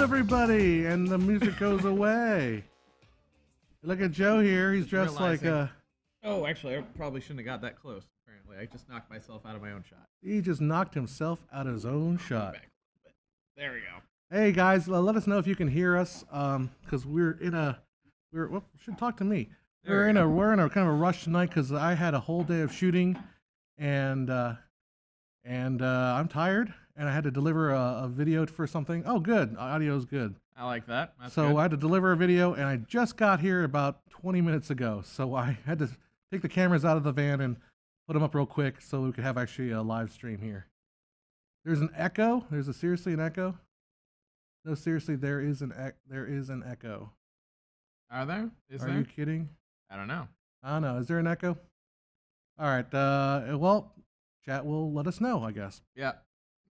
everybody, and the music goes away. Look at Joe here. He's dressed like a... Oh, actually, I probably shouldn't have got that close, apparently. I just knocked myself out of my own shot. He just knocked himself out of his own shot. There we go. Hey, guys, let us know if you can hear us, because we're in a... should talk to me. We're in a kind of a rush tonight because I had a whole day of shooting, and I'm tired, and I had to deliver a video for something. Oh, good. Audio's good. I like that. That's so good. I had to deliver a video, and I just got here about 20 minutes ago. So I had to take the cameras out of the van and put them up real quick so we could have actually a live stream here. There's an echo. There's seriously an echo. No, seriously, there is an echo. Are there? Are you kidding? I don't know. I don't know. Is there an echo? All right. Well, chat will let us know, I guess. Yeah.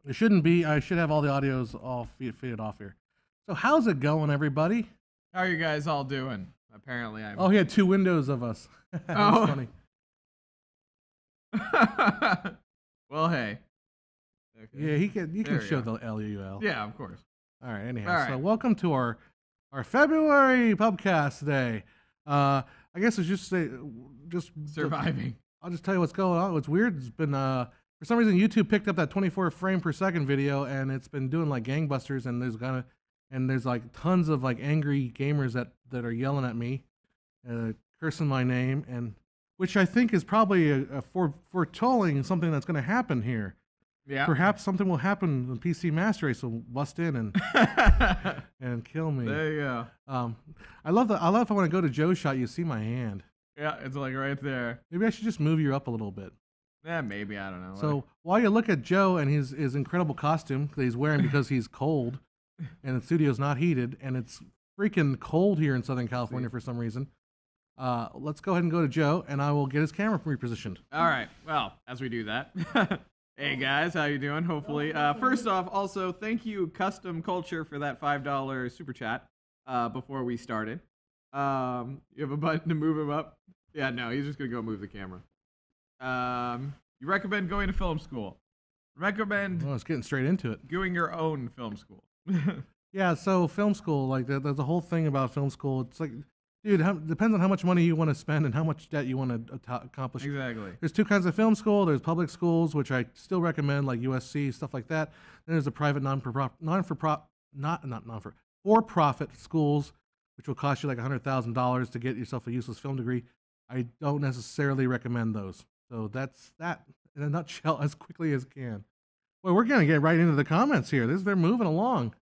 It shouldn't be. I should have all the audios all faded off here. So how's it going, everybody? How are you guys all doing? Apparently, I'm... Oh, he had two windows of us. Oh. Funny. Well, hey. Okay. Yeah, you can show the LUL. Yeah, of course. All right. Anyhow, all right. So welcome to our February Pubcast today. I guess it's just surviving. I'll just tell you what's going on. What's weird, it's been for some reason YouTube picked up that 24 frame per second video, and it's been doing like gangbusters, and there's like tons of like angry gamers that are yelling at me, cursing my name, and which I think is probably foretelling something that's going to happen here. Yeah. Perhaps something will happen. The PC Master Race will bust in and and kill me. There you go. I love if I want to go to Joe's shot, you see my hand. Yeah, it's like right there. Maybe I should just move you up a little bit. Yeah, maybe, I don't know. So while you look at Joe and his incredible costume that he's wearing because he's cold, and the studio's not heated, and it's freaking cold here in Southern California for some reason. Let's go ahead and go to Joe, and I will get his camera repositioned. All right. Well, as we do that. Hey guys, how you doing? Hopefully. First off, also thank you Custom Culture for that $5 super chat before we started. You have a button to move him up? Yeah, no, he's just gonna go move the camera. You recommend going to film school? Recommend? Oh, it's getting straight into it. Doing your own film school. Yeah, so film school, like there's a whole thing about film school. It's like, dude, depends on how much money you want to spend and how much debt you want to accomplish. Exactly. There's two kinds of film school. There's public schools, which I still recommend, like USC, stuff like that. Then there's the private for-profit schools, which will cost you like $100,000 to get yourself a useless film degree. I don't necessarily recommend those. So that's that in a nutshell as quickly as can. Well, we're going to get right into the comments here. They're moving along.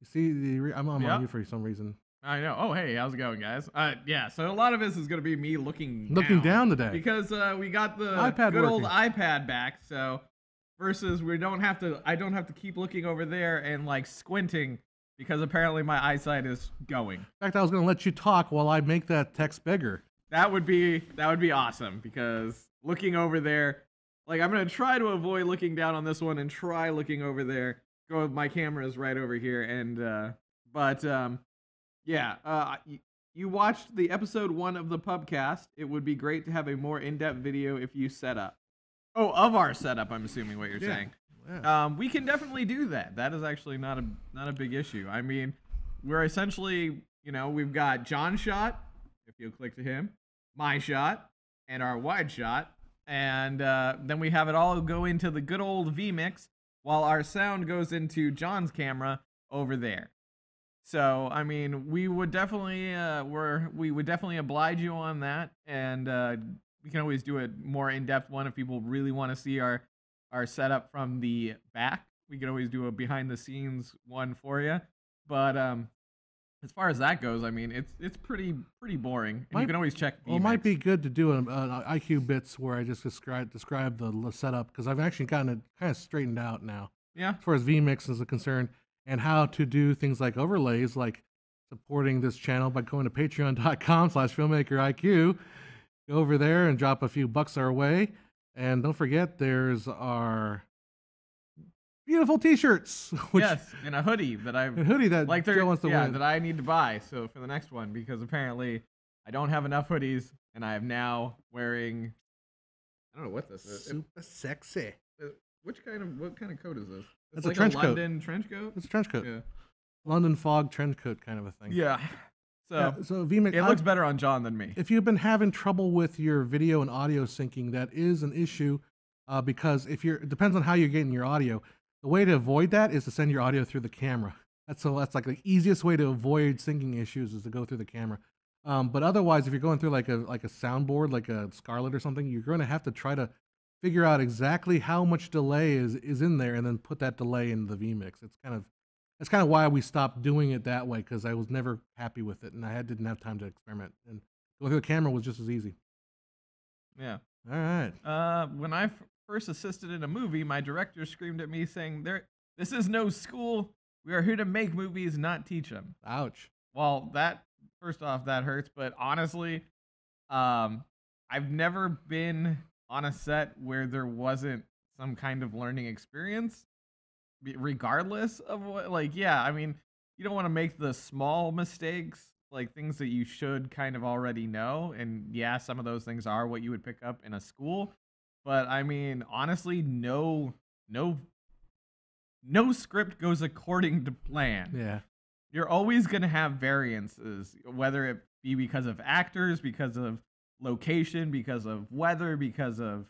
You see, I'm on you for some reason. I know. Oh, hey, how's it going, guys? Yeah, so a lot of this is going to be me looking down today. Because we got the iPad good old iPad back, so versus I don't have to keep looking over there and like squinting because apparently my eyesight is going. In fact, I was going to let you talk while I make that text bigger. That would be awesome because looking over there, like I'm going to try to avoid looking down on this one and try looking over there. My camera is right over here and yeah, you watched the episode 1 of the Pubcast. It would be great to have a more in-depth video if you set up. Oh, of our setup, I'm assuming what you're saying. Yeah. We can definitely do that. That is actually not a big issue. I mean, we're essentially, we've got John's shot, if you'll click to him, my shot, and our wide shot, and then we have it all go into the good old vMix while our sound goes into John's camera over there. So, I mean, we would definitely oblige you on that, and we can always do a more in-depth one if people really want to see our setup from the back. We could always do a behind-the-scenes one for you. But as far as that goes, I mean, it's pretty boring. And you can always check. Well, it might be good to do an IQ bits where I just describe the setup because I've actually gotten it kind of straightened out now. Yeah. As far as vMix is concerned. And how to do things like overlays, like supporting this channel by going to patreon.com/filmmakeriq. Go over there and drop a few bucks our way. And don't forget, there's our beautiful T-shirts. Yes, and a hoodie that Joe wants to win. That I need to buy. So for the next one, because apparently I don't have enough hoodies, and I am now wearing. I don't know what this is. Super sexy. What kind of coat is this? It's like a trench London trench coat. It's a trench coat. Yeah. London fog trench coat kind of a thing. Yeah. So VMix, it looks better on John than me. If you've been having trouble with your video and audio syncing, that is an issue because it depends on how you're getting your audio. The way to avoid that is to send your audio through the camera. That's like the easiest way to avoid syncing issues is to go through the camera. But otherwise, if you're going through like a soundboard, like a Scarlett or something, you're going to have to try to figure out exactly how much delay is in there, and then put that delay in the vMix. That's kind of why we stopped doing it that way, because I was never happy with it, and didn't have time to experiment. And going through the camera was just as easy. Yeah. All right. When I first assisted in a movie, my director screamed at me saying, "This is no school. We are here to make movies, not teach them." Ouch. Well, first off, that hurts. But honestly, I've never been on a set where there wasn't some kind of learning experience, regardless of what. Like, yeah, I mean, you don't want to make the small mistakes, like things that you should kind of already know. And yeah, some of those things are what you would pick up in a school. But I mean, honestly, no script goes according to plan. Yeah. You're always going to have variances, whether it be because of actors, because of location, because of weather, because of,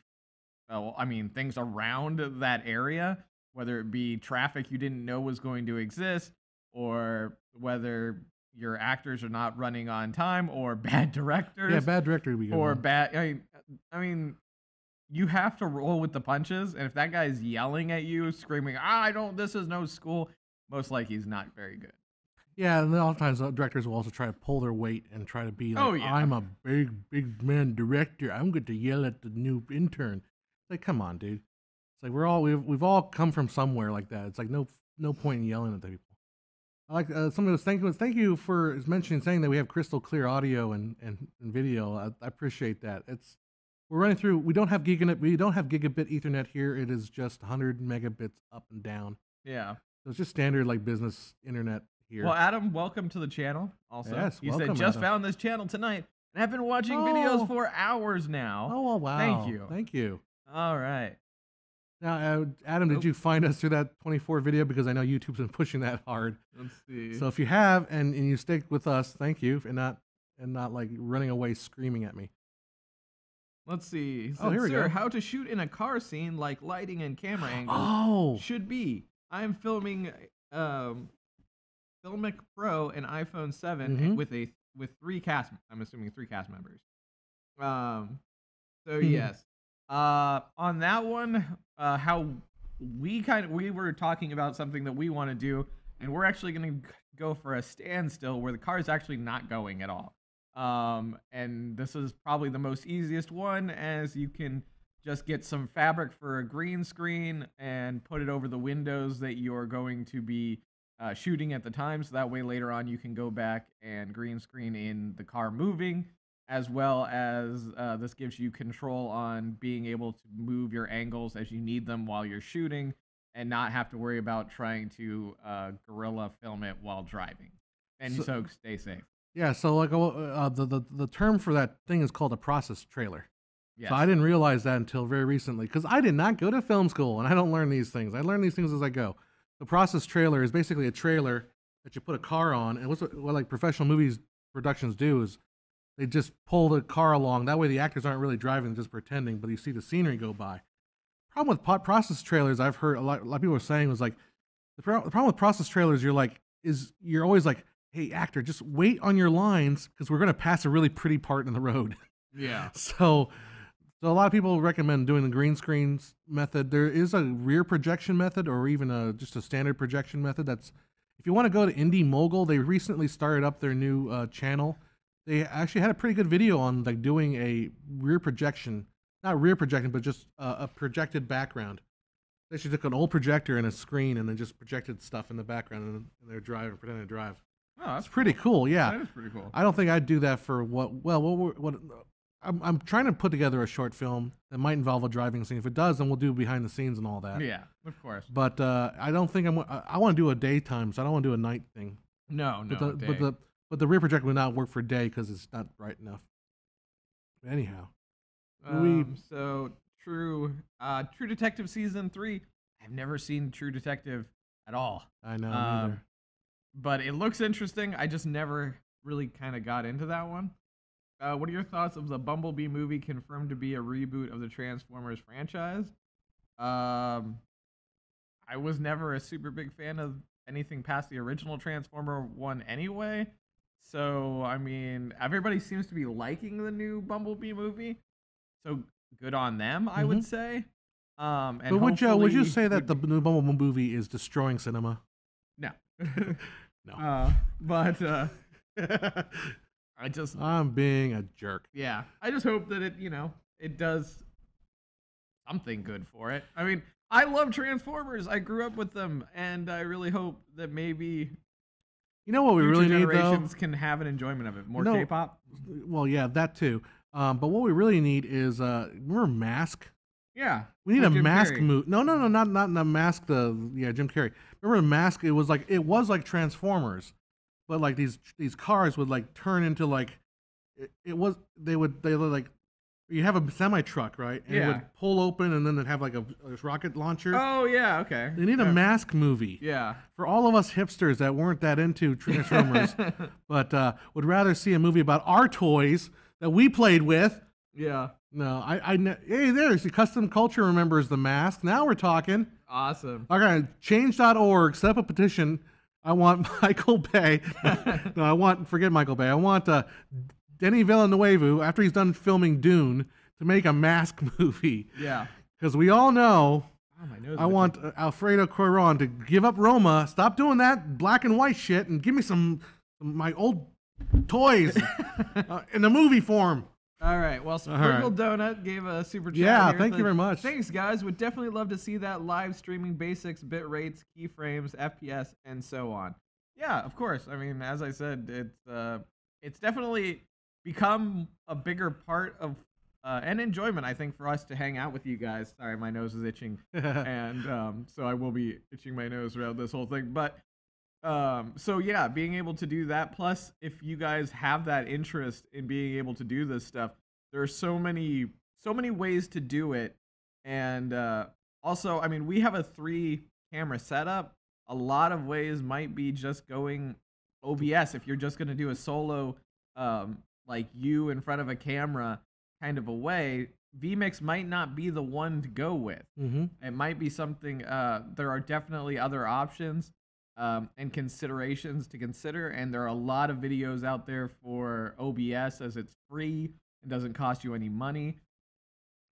things around that area, whether it be traffic you didn't know was going to exist, or whether your actors are not running on time, or bad directors. Yeah, bad director would be good. Or bad, I mean, you have to roll with the punches, and if that guy's yelling at you, screaming, this is no school, most likely he's not very good. Yeah, and then oftentimes directors will also try to pull their weight and try to be like, I'm a big man director. I'm going to yell at the new intern. It's like, come on, dude. It's like we've all come from somewhere like that. It's like no point in yelling at the people. I like some of those. Thank you for saying that we have crystal clear audio and video. I appreciate that. We're running through. We don't have gigabit Ethernet here. It is just 100 megabits up and down. Yeah. So it's just standard like business internet here. Well, Adam, welcome to the channel. Also, yes, you welcome, said just Adam. Found this channel tonight, and I've been watching videos for hours now. Oh wow! Thank you. All right. Now, Adam, did you find us through that 24 video? Because I know YouTube's been pushing that hard. Let's see. So if you have and you stick with us, thank you, and not like running away screaming at me. Let's see. Here we go. How to shoot in a car scene, like lighting and camera angles, should be. I'm filming Filmic Pro and iPhone 7 with 3 cast. I'm assuming 3 cast members. So yes. On that one, how we were talking about something that we want to do, and we're actually going to go for a standstill where the car is actually not going at all. And this is probably the most easiest one, as you can just get some fabric for a green screen and put it over the windows that you're going to be shooting at the time. So that way later on you can go back and green screen in the car moving, as well as this gives you control on being able to move your angles as you need them while you're shooting, and not have to worry about trying to guerrilla film it while driving. And so stay safe. Yeah, so like the term for that thing is called a process trailer. Yes. So I didn't realize that until very recently, because I did not go to film school, and I don't learn these things. I learn these things as I go. The process trailer is basically a trailer that you put a car on, and what like professional movies productions do is they just pull the car along. That way the actors aren't really driving, they're just pretending, but you see the scenery go by. Problem with process trailers, I've heard a lot of people are saying, was like, the problem with process trailers, you're always like, hey, actor, just wait on your lines, because we're going to pass a really pretty part in the road. Yeah. So a lot of people recommend doing the green screens method. There is a rear projection method, or even just a standard projection method. If you want to go to Indie Mogul, they recently started up their new channel. They actually had a pretty good video on like doing a rear projection, not rear projection, but just a projected background. They actually took an old projector and a screen and then just projected stuff in the background, and they're driving, pretending to drive. Oh, that's pretty cool. Yeah, that is pretty cool. I don't think I'd do that for what I'm trying to put together a short film that might involve a driving scene. If it does, then we'll do behind the scenes and all that. Yeah, of course. But I don't think I want to do a daytime, so I don't want to do a night thing. No. But the rear projector would not work for day because it's not bright enough. But anyhow, so True Detective season 3. I've never seen True Detective at all. I know. Neither. but it looks interesting. I just never really kind of got into that one. What are your thoughts of the Bumblebee movie confirmed to be a reboot of the Transformers franchise? I was never a super big fan of anything past the original Transformer one anyway. So, I mean, everybody seems to be liking the new Bumblebee movie. So, good on them, I would say. And but would you say that the new Bumblebee movie is destroying cinema? No. No. I'm being a jerk. Yeah. I just hope that it does something good for it. I mean, I love Transformers. I grew up with them, and I really hope that maybe what we really need, though? Generations can have an enjoyment of it. More K-pop? Well, yeah, that too. But what we really need is, remember Mask? Yeah. We need a Mask movie. No, not the Mask. Jim Carrey. Remember Mask? It was like Transformers, but like these cars would like turn into like they would like you have a semi truck, right? And it would pull open, and then it'd have like a rocket launcher. Oh yeah, okay. They need a Mask movie. Yeah. For all of us hipsters that weren't that into Transformers, but would rather see a movie about our toys that we played with. Yeah. No, hey, there's Custom Culture remembers the Mask. Now we're talking. Awesome. Okay, change.org, set up a petition. I want Michael Bay. Forget Michael Bay. I want Denis Villeneuve, after he's done filming Dune, to make a Mask movie. Yeah. Because we all know, my nose I want Alfredo Cuarón to give up Roma, stop doing that black and white shit, and give me some my old toys in the movie form. All right. Well, Sprinkled Donut gave a super chat. Yeah, here. thank you very much. Thanks, guys. Would definitely love to see that live streaming basics, bit rates, keyframes, FPS, and so on. Yeah, of course. I mean, as I said, it's definitely become a bigger part of an enjoyment, I think, for us to hang out with you guys. Sorry, my nose is itching, and so I will be itching my nose throughout this whole thing. But so yeah, being able to do that, plus if you guys have that interest in being able to do this stuff, there are so many ways to do it. And also, I mean, we have a 3-camera setup. A lot of ways might be just going OBS if you're just going to do a solo like you in front of a camera kind of a way. vMix might not be the one to go with. It might be something, there are definitely other options and considerations to consider, and there are a lot of videos out there for OBS, as it's free and doesn't cost you any money,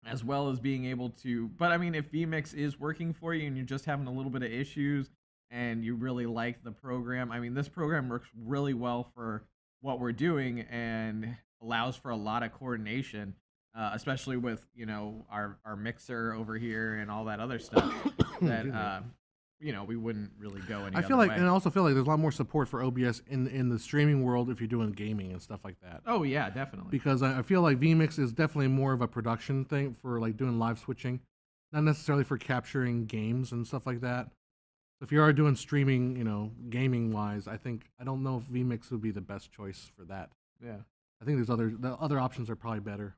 as well as being able to, but I mean, if vMix is working for you and you're just having a little bit of issues and you really like the program, I mean, this program works really well for what we're doing and allows for a lot of coordination, especially with, our mixer over here and all that other stuff that, we wouldn't really go any other way. And I also feel like there's a lot more support for OBS in the streaming world if you're doing gaming and stuff like that. Oh yeah, definitely. Because I feel like vMix is definitely more of a production thing for like doing live switching, not necessarily for capturing games and stuff like that. So if you are doing streaming, gaming wise, I don't know if vMix would be the best choice for that. Yeah. I think the other options are probably better.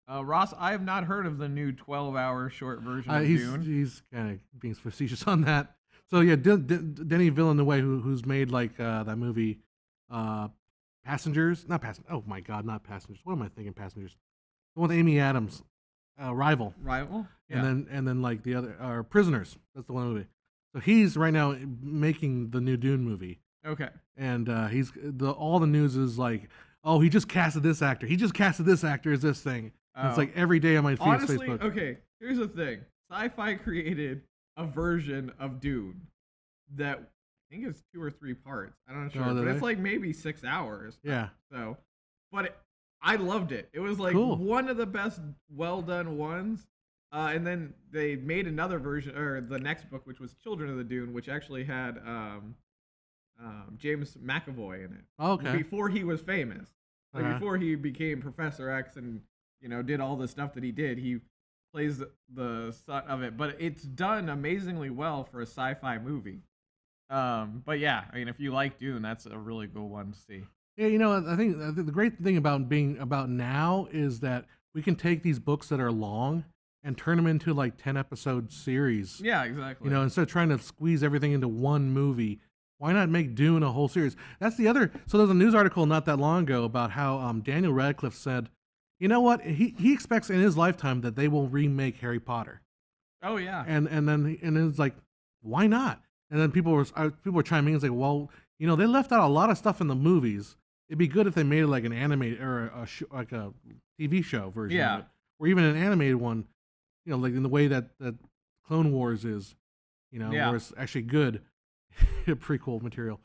Ross, I have not heard of the new 12-hour short version of Dune. He's kind of being facetious on that. So yeah, Denis Villeneuve, who's made like that movie, Passengers, not Passengers. Oh my God, not Passengers. What am I thinking? Passengers, the one with Amy Adams, Rival. Rival. Yeah. And then like the other, Prisoners. That's the one movie. So he's right now making the new Dune movie. Okay. And all the news is like, oh, he just casted this actor. He just casted this actor as this thing. It's like every day on my feed. Honestly, Facebook. Okay, here's the thing. Sci-Fi created a version of Dune that I think it's 2 or 3 parts. I'm not sure, but it's like maybe 6 hours. Yeah. So, but I loved it. It was like one of the best, well done ones. And then they made another version, or the next book, which was Children of the Dune, which actually had James McAvoy in it. Oh, okay. Before he was famous, like before he became Professor X and did all the stuff that he did, he plays the son of it. But it's done amazingly well for a sci-fi movie. But yeah, I mean, if you like Dune, that's a really cool one to see. Yeah, I think the great thing about being about now is that we can take these books that are long and turn them into like 10-episode series. Yeah, exactly. Instead of trying to squeeze everything into one movie, Why not make Dune a whole series? That's the other. So there's a news article not that long ago about how Daniel Radcliffe said, you know what? He expects in his lifetime that they will remake Harry Potter. Oh yeah. And then it's like, why not? And then people were chiming in, it's like, well, you know, they left out a lot of stuff in the movies. It'd be good if they made it like an animated or like a TV show version of it, or even an animated one. You know, like in the way that Clone Wars is, you know, where it's actually good prequel material.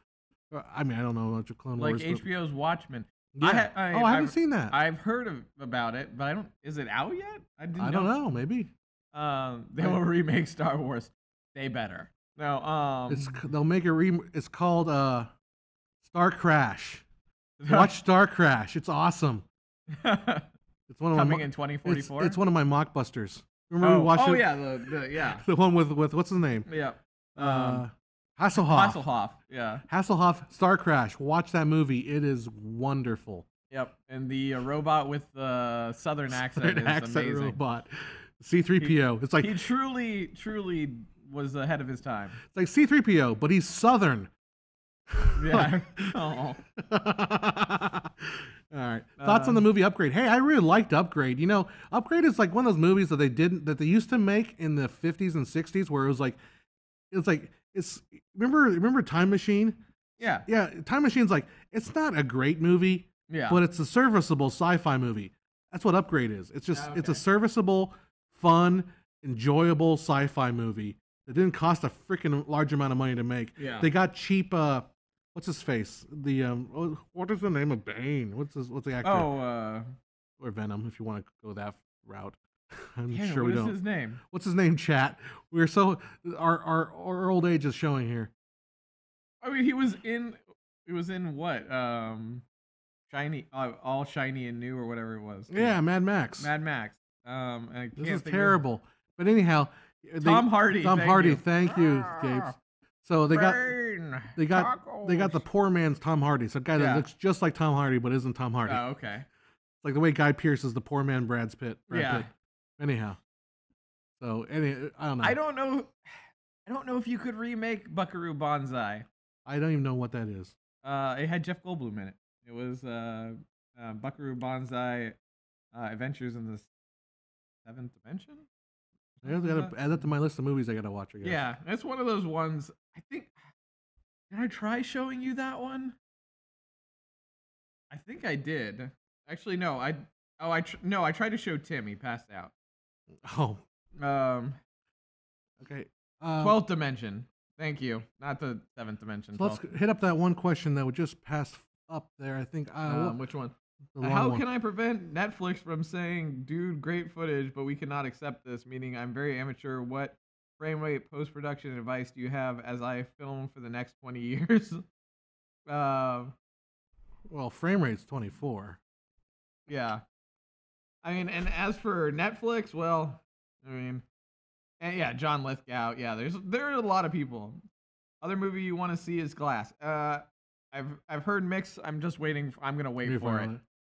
I mean, I don't know much of Clone Wars. Like HBO's Watchmen. Yeah. I haven't seen that. I've heard about it, but I don't. Is it out yet? I don't know. Maybe. They will remake Star Wars. They better. No. They'll make a It's called Star Crash. Watch Star Crash. It's awesome. It's one of coming in 2044. It's one of my mockbusters. Remember we watched it? Oh yeah, the one with what's his name? Yeah. Hasselhoff. Yeah. Hasselhoff, Star Crash. Watch that movie. It is wonderful. Yep. And the robot with the southern accent is amazing. Robot. C-3PO. It's like he truly was ahead of his time. It's like C-3PO, but he's southern. Yeah. Oh. All right. Thoughts on the movie Upgrade? Hey, I really liked Upgrade. You know, Upgrade is like one of those movies that they used to make in the 50s and 60s, where it's remember Time Machine? Yeah. Yeah. Time Machine's like, it's not a great movie, but it's a serviceable sci-fi movie. That's what Upgrade is. It's just it's a serviceable, fun, enjoyable sci-fi movie that didn't cost a freaking large amount of money to make. Yeah. They got cheap. What's his face? The what is the name of Bane? What's the actor? Oh, or Venom, if you want to go that route. I'm damn, sure we don't. What's his name? What's his name, chat? We're so our old age is showing here. I mean, he was in what? Shiny, all shiny and new, or whatever it was. Yeah, Mad Max. This is terrible. But anyhow, Tom Hardy. Thank you, Gabe. So they got the poor man's Tom Hardy. So a guy that looks just like Tom Hardy but isn't Tom Hardy. Oh, okay. It's like the way Guy Pearce is the poor man Brad Pitt. Anyhow. So I don't know. I don't know if you could remake Buckaroo Banzai. I don't even know what that is. It had Jeff Goldblum in it. It was Buckaroo Banzai Adventures in the Seventh Dimension. I gotta add that to my list of movies I gotta watch. I guess. Yeah, it's one of those ones. I think. Did I try showing you that one? I think I did. Actually, no. I tried to show Tim. He passed out. Oh. Okay. 12th Dimension. Thank you. Not the 7th Dimension. So let's hit up that one question that would just pass up there. I think. Which one? How can I prevent Netflix from saying, dude, great footage, but we cannot accept this, meaning I'm very amateur. What frame rate post-production advice do you have as I film for the next 20 years? Well, frame rate's 24. Yeah. I mean, and as for Netflix, well, I mean, and yeah, John Lithgow. Yeah, there are a lot of people. Other movie you want to see is Glass. I've heard mix. I'm just waiting. I'm gonna wait for it.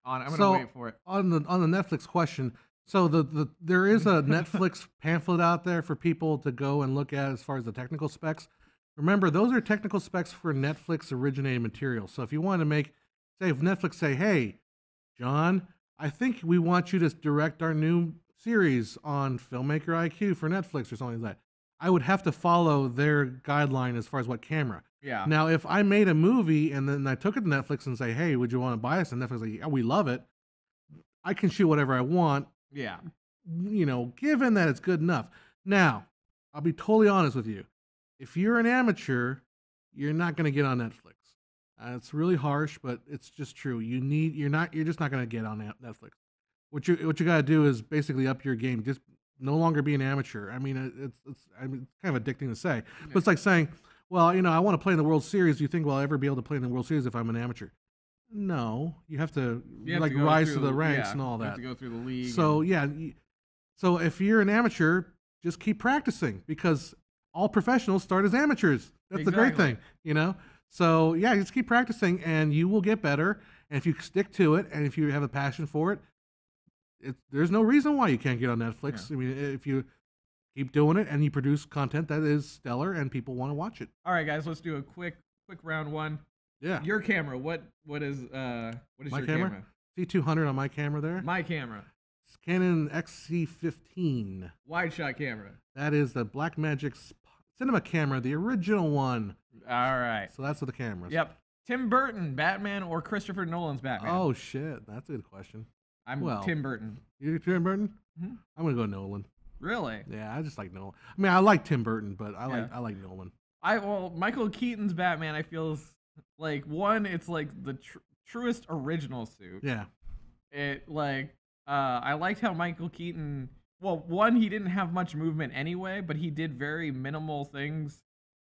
I'm gonna wait for it. On the Netflix question. So there is a Netflix pamphlet out there for people to go and look at as far as the technical specs. Remember, those are technical specs for Netflix originated material. So if you want to make, say, if Netflix say, hey, John, I think we want you to direct our new series on Filmmaker IQ for Netflix or something like that, I would have to follow their guideline as far as what camera. Yeah. Now, if I made a movie and then I took it to Netflix and say, hey, would you want to buy us? And Netflix like, yeah, we love it. I can shoot whatever I want. Yeah. You know, given that it's good enough. Now, I'll be totally honest with you. If you're an amateur, you're not going to get on Netflix. It's really harsh, but it's just true. You're just not going to get on Netflix. What you got to do is basically up your game. Just no longer be an amateur. I mean, it's kind of addicting to say, but it's like saying, well, you know, I want to play in the World Series. Do you think, well, I'll ever be able to play in the World Series if I'm an amateur? No, you have to rise to the ranks and all that. You have to go through the league. So so if you're an amateur, just keep practicing because all professionals start as amateurs. That's the great thing, you know. So yeah, just keep practicing and you will get better. And if you stick to it, and if you have a passion for it, there's no reason why you can't get on Netflix. Yeah. I mean, if you keep doing it and you produce content that is stellar and people want to watch it. All right, guys, let's do a quick quick round one. Yeah. Your camera. What is My your camera? C200 on my camera there. My camera. It's Canon XC15. Wide shot camera. That is the Blackmagic cinema camera, the original one. All right. So that's what the cameras. Yep. Tim Burton, Batman, or Christopher Nolan's Batman? Oh shit, that's a good question. I'm Tim Burton. You're Tim Burton? Mm-hmm. I'm gonna go Nolan. Really? Yeah, I just like Nolan. I mean, I like Tim Burton, but I like Nolan. Michael Keaton's Batman, I feel like one, it's like the truest original suit. Yeah. It like I liked how Michael Keaton. Well, one, he didn't have much movement anyway, but he did very minimal things,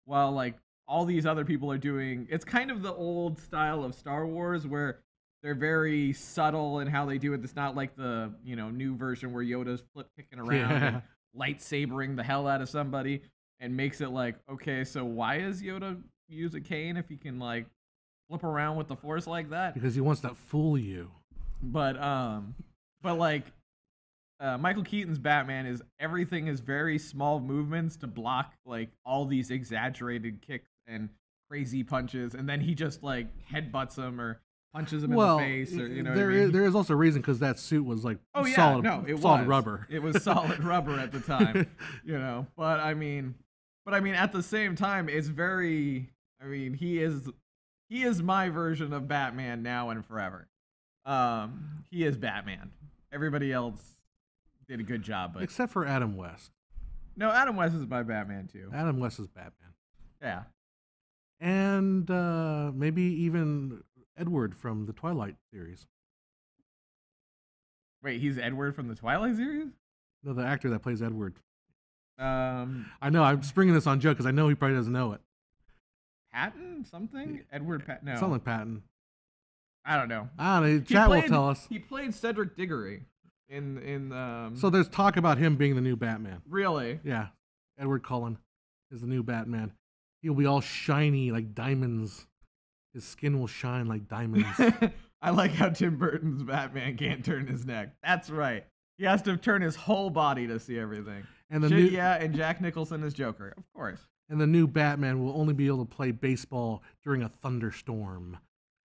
while like all these other people are doing. It's kind of the old style of Star Wars where they're very subtle in how they do it. It's not like the new version where Yoda's kicking around and lightsabering the hell out of somebody, and makes it like, okay, so why is Yoda use a cane if he can like flip around with the Force like that? Because he wants to fool you. But like Michael Keaton's Batman is everything is very small movements to block like all these exaggerated kicks and crazy punches, and then he just like headbutts him or punches him in the face, or there is also a reason, because that suit was like solid rubber. It was solid rubber at the time, But I mean at the same time, it's very. I mean, he is my version of Batman now and forever. He is Batman. Everybody else did a good job, but except for Adam West. No, Adam West is my Batman too. Adam West is Batman. Yeah. And maybe even Edward from the Twilight series. Wait, he's Edward from the Twilight series? No, the actor that plays Edward. I know, I'm springing this on Joe because I know he probably doesn't know it. Patton? Something? Edward Patton? No. Something like Patton. I don't know. Chat will tell us. He played Cedric Diggory in So there's talk about him being the new Batman. Really? Yeah. Edward Cullen is the new Batman. He'll be all shiny like diamonds. His skin will shine like diamonds. I like how Tim Burton's Batman can't turn his neck. That's right. He has to turn his whole body to see everything. And and Jack Nicholson is Joker, of course. And the new Batman will only be able to play baseball during a thunderstorm.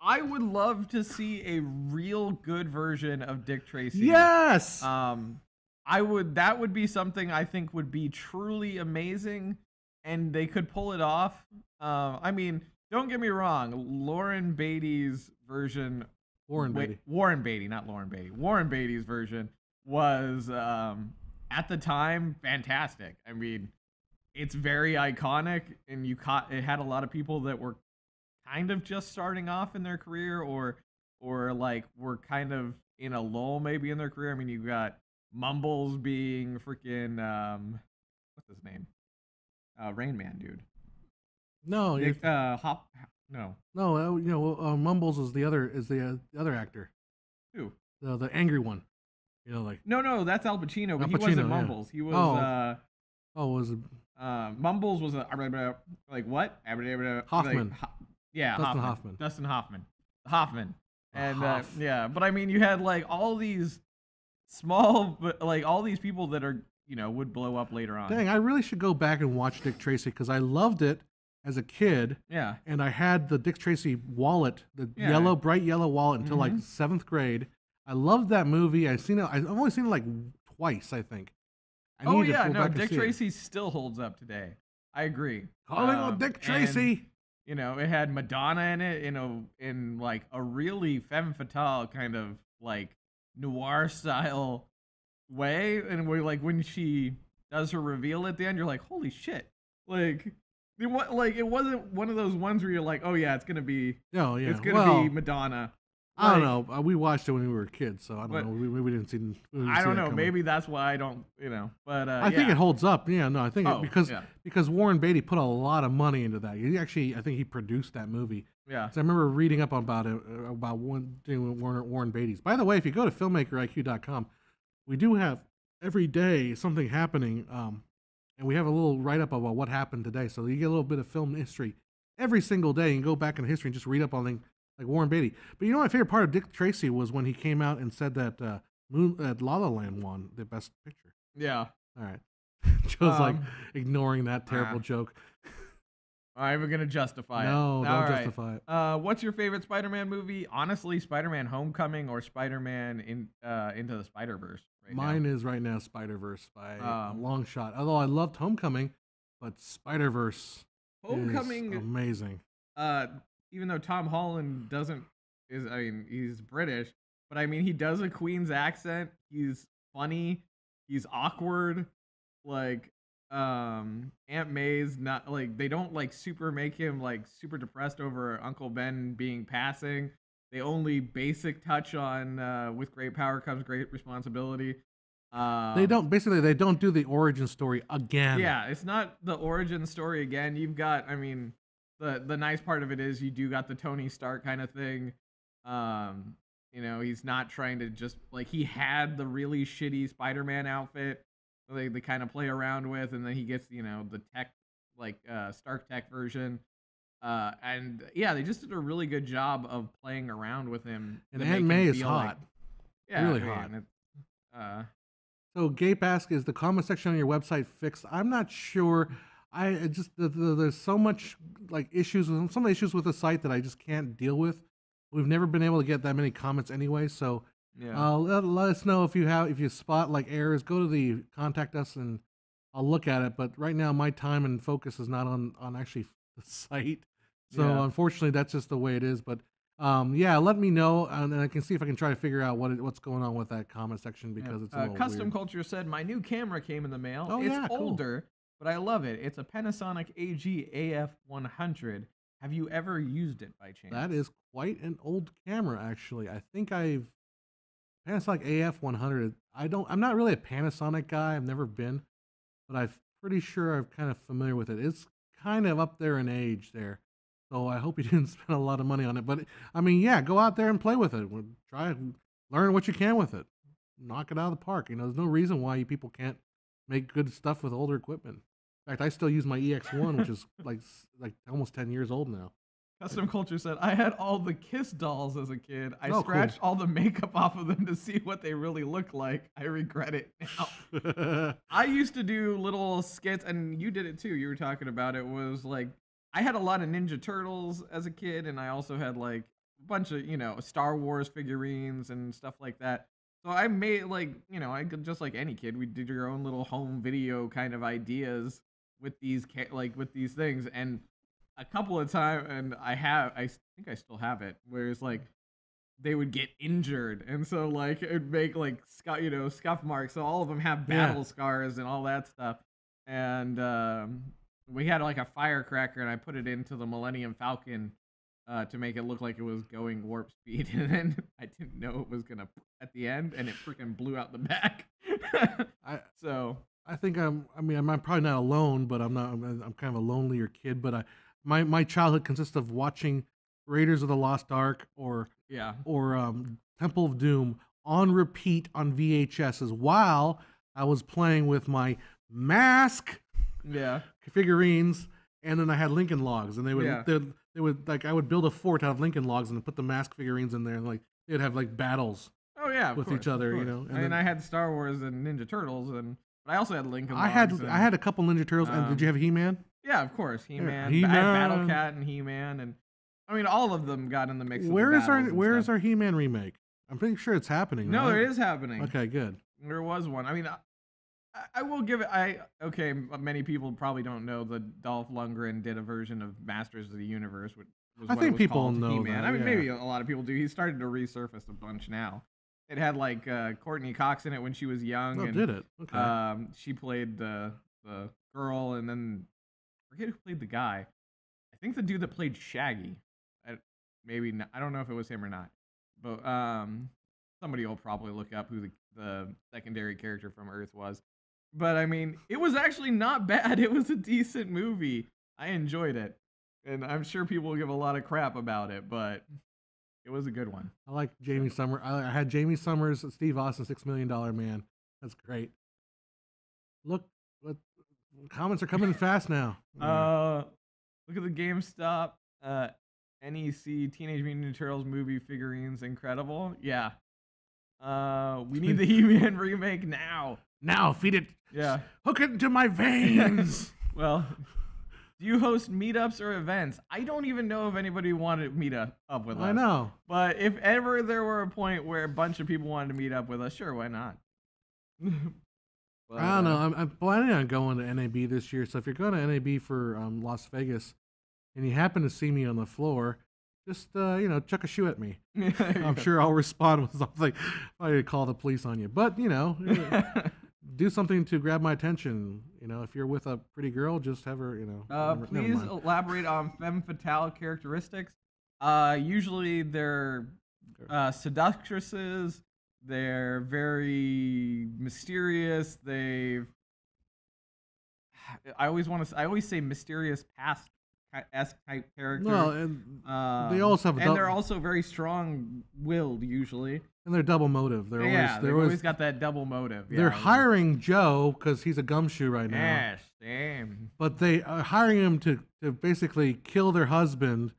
I would love to see a real good version of Dick Tracy. Yes. That would be something I think would be truly amazing, and they could pull it off. I mean, don't get me wrong, Warren Beatty's version. Warren Beatty, not Lauren Beatty. Warren Beatty's version was at the time fantastic. I mean, it's very iconic, and it had a lot of people that were kind of just starting off in their career, or like were kind of in a lull maybe in their career. I mean, you got Mumbles being freaking what's his name? Rain Man dude. No, Mumbles is the other actor. Who? The angry one. Like no, that's Al Pacino, but he wasn't Mumbles. He was was it? Mumbles was like what? Hoffman. Dustin Hoffman. And but I mean, you had like all these small, but like all these people that are would blow up later on. Dang, I really should go back and watch Dick Tracy because I loved it as a kid. Yeah. And I had the Dick Tracy wallet, the bright yellow wallet until like 7th grade. I loved that movie. I've only seen it like twice, I think. Dick Tracy still holds up today. I agree. Calling on Dick Tracy. And, it had Madonna in it, in like a really femme fatale kind of like noir style way, and we're like, when she does her reveal at the end, you're like, holy shit! Like it wasn't one of those ones where you're like, oh yeah, it's gonna be be Madonna. I don't know. We watched it when we were kids, so I don't know. We didn't see. I don't know. Maybe that's why I don't. But I think it holds up. Yeah, no, I think because Warren Beatty put a lot of money into that. I think he produced that movie. Yeah. So I remember reading up about it about Warren Beatty's. By the way, if you go to filmmakeriq.com, we do have every day something happening, and we have a little write up about what happened today. So you get a little bit of film history every single day. You can go back in history and just read up on things like Warren Beatty. But my favorite part of Dick Tracy was when he came out and said that La La Land won the best picture. Yeah. All right. Joe's like ignoring that terrible joke. I'm even gonna justify it. No, don't justify it. What's your favorite Spider-Man movie? Honestly, Spider-Man: Homecoming or Spider-Man Into the Spider-Verse. Mine is right now Spider-Verse by a long shot. Although I loved Homecoming, but Spider-Verse is amazing. Even though Tom Holland he's British, but I mean he does a Queen's accent. He's funny. He's awkward. Like Aunt May's not like they don't like super make him like super depressed over Uncle Ben being passing. They only basic touch on with great power comes great responsibility. They don't do the origin story again. Yeah, it's not the origin story again. You've got, I mean, the nice part of it is you do got the Tony Stark kind of thing. You know, he's not trying to just like he had the really shitty Spider-Man outfit they kind of play around with, and then he gets, you know, the tech like Stark Tech version. And yeah, they just did a really good job of playing around with him. And Aunt May is hot. Yeah, really hot. So Gape asks, is the comment section on your website fixed? I'm not sure. I just there's so much like issues with some issues with the site that I just can't deal with. We've never been able to get that many comments anyway, so let us know if you spot like errors. Go to the contact us and I'll look at it. But right now my time and focus is not on actually the site, so unfortunately that's just the way it is. But let me know, and I can see if I can try to figure out what's going on with that comment section because it's a little Custom weird. Culture said my new camera came in the mail. Oh, it's older, but I love it. It's a Panasonic AG AF100. Have you ever used it by chance? That is quite an old camera, actually. I think Panasonic AF100. I'm not really a Panasonic guy. I've never been, but I'm pretty sure I'm kind of familiar with it. It's kind of up there in age there. So I hope you didn't spend a lot of money on it. But I mean, yeah, go out there and play with it. Try and learn what you can with it. Knock it out of the park. You know, there's no reason why you people can't make good stuff with older equipment. In fact, I still use my EX1, which is like almost 10 years old now. Custom Culture said, I had all the Kiss dolls as a kid. I scratched all the makeup off of them to see what they really look like. I regret it now. I used to do little skits, and you did it too. You were talking about it. Was like, I had a lot of Ninja Turtles as a kid, and I also had like a bunch of, you know, Star Wars figurines and stuff like that. So I made like, you know, I could just like any kid, we did your own little home video kind of ideas with these things, and a couple of times, and I think I still have it, where it's like they would get injured, and so like it would make like scuff marks. So all of them have battle scars and all that stuff. And we had like a firecracker, and I put it into the Millennium Falcon to make it look like it was going warp speed, and then I didn't know it was gonna at the end, and it freaking blew out the back. I think I'm probably not alone, but I'm kind of a lonelier kid. But my childhood consists of watching Raiders of the Lost Ark or Temple of Doom on repeat on VHSs while I was playing with my Mask figurines, and then I had Lincoln Logs, and they would like I would build a fort out of Lincoln Logs and put the Mask figurines in there, and like they'd have like battles. Oh yeah, with each other, you know. And I had Star Wars and Ninja Turtles, but I also had Lincoln Logs. I had a couple Ninja Turtles, and did you have He-Man? Yeah, of course, He-Man. I had Battle Cat and He-Man, and I mean all of them got in the mix. Where is our He-Man remake? I'm pretty sure it's happening. No, right? it is happening. Okay, good. There was one. I mean, I will give it. Many people probably don't know that Dolph Lundgren did a version of Masters of the Universe, which was I think people know He-Man. that. I mean, maybe a lot of people do. He's started to resurface a bunch now. It had like Courtney Cox in it when she was young. Oh, did it? Okay. She played the girl, and then I forget who played the guy. I think the dude that played Shaggy. Maybe not, I don't know if it was him or not, but somebody will probably look up who the secondary character from Earth was. But I mean, it was actually not bad. It was a decent movie. I enjoyed it, and I'm sure people will give a lot of crap about it, but it was a good one. I like Jamie Summers. I had Jamie Summers, Steve Austin, $6 Million Man. That's great. Look, comments are coming in fast now. Look at the GameStop. NEC Teenage Mutant Ninja Turtles movie figurines, incredible. Yeah. We need the He-Man remake now. Now, feed it. Yeah. Hook it into my veins. Well, Do you host meetups or events? I don't even know if anybody wanted to meet up with us. I know. But if ever there were a point where a bunch of people wanted to meet up with us, sure, why not? But, I don't know. I'm planning on going to NAB this year. So if you're going to NAB for Las Vegas and you happen to see me on the floor, just, chuck a shoe at me. I'm sure I'll respond with something. I call the police on you. But, do something to grab my attention. If you're with a pretty girl, just have her, Please elaborate on femme fatale characteristics. Usually they're seductresses. They're very mysterious. I always say mysterious past-esque type character. Well, and they also have, they're also very strong-willed usually. And they're double motive. They've always got that double motive. They're hiring Joe because he's a gumshoe right now. Yes, same. But they are hiring him to basically kill their husband.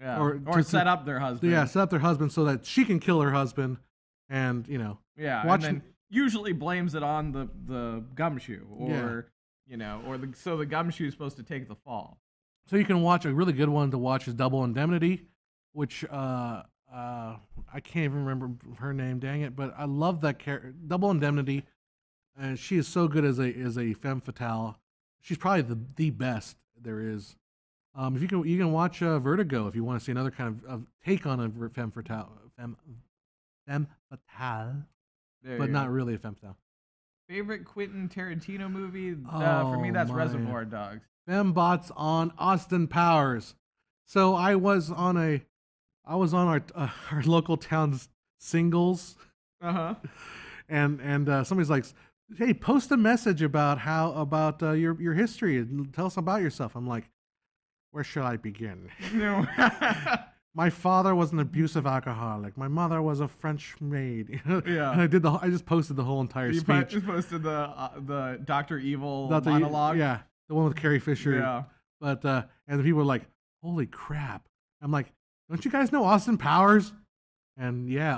Yeah. Or set up their husband. Yeah, set up their husband so that she can kill her husband. And yeah, and then usually blames it on the gumshoe, or so the gumshoe is supposed to take the fall. So you can watch a really good one to watch is Double Indemnity, which I can't even remember her name, dang it, but I love that character, Double Indemnity, and she is so good as a femme fatale. She's probably the best there is. If you can watch Vertigo if you want to see another kind of take on a femme fatale. But not really a femme fatale. Favorite Quentin Tarantino movie? For me, that's Reservoir Dogs. Fembots on Austin Powers. So I was on our local town's singles. And somebody's like, "Hey, post a message about your history and tell us about yourself." I'm like, "Where should I begin?" My father was an abusive alcoholic. My mother was a French maid. Yeah. And I just posted the whole entire speech. You just posted the Dr. Evil monologue. Yeah, the one with Carrie Fisher. Yeah. But and the people were like, "Holy crap!" I'm like, "Don't you guys know Austin Powers?" And yeah,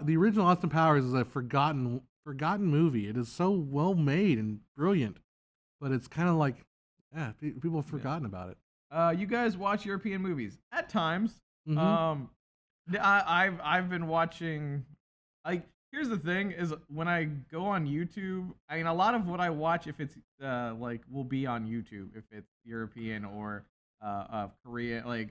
the original Austin Powers is a forgotten movie. It is so well made and brilliant, but it's kind of like, people have forgotten about it. You guys watch European movies at times. Mm-hmm. I've been watching. Here's the thing: is when I go on YouTube, a lot of what I watch, if it's will be on YouTube, if it's European or Korean,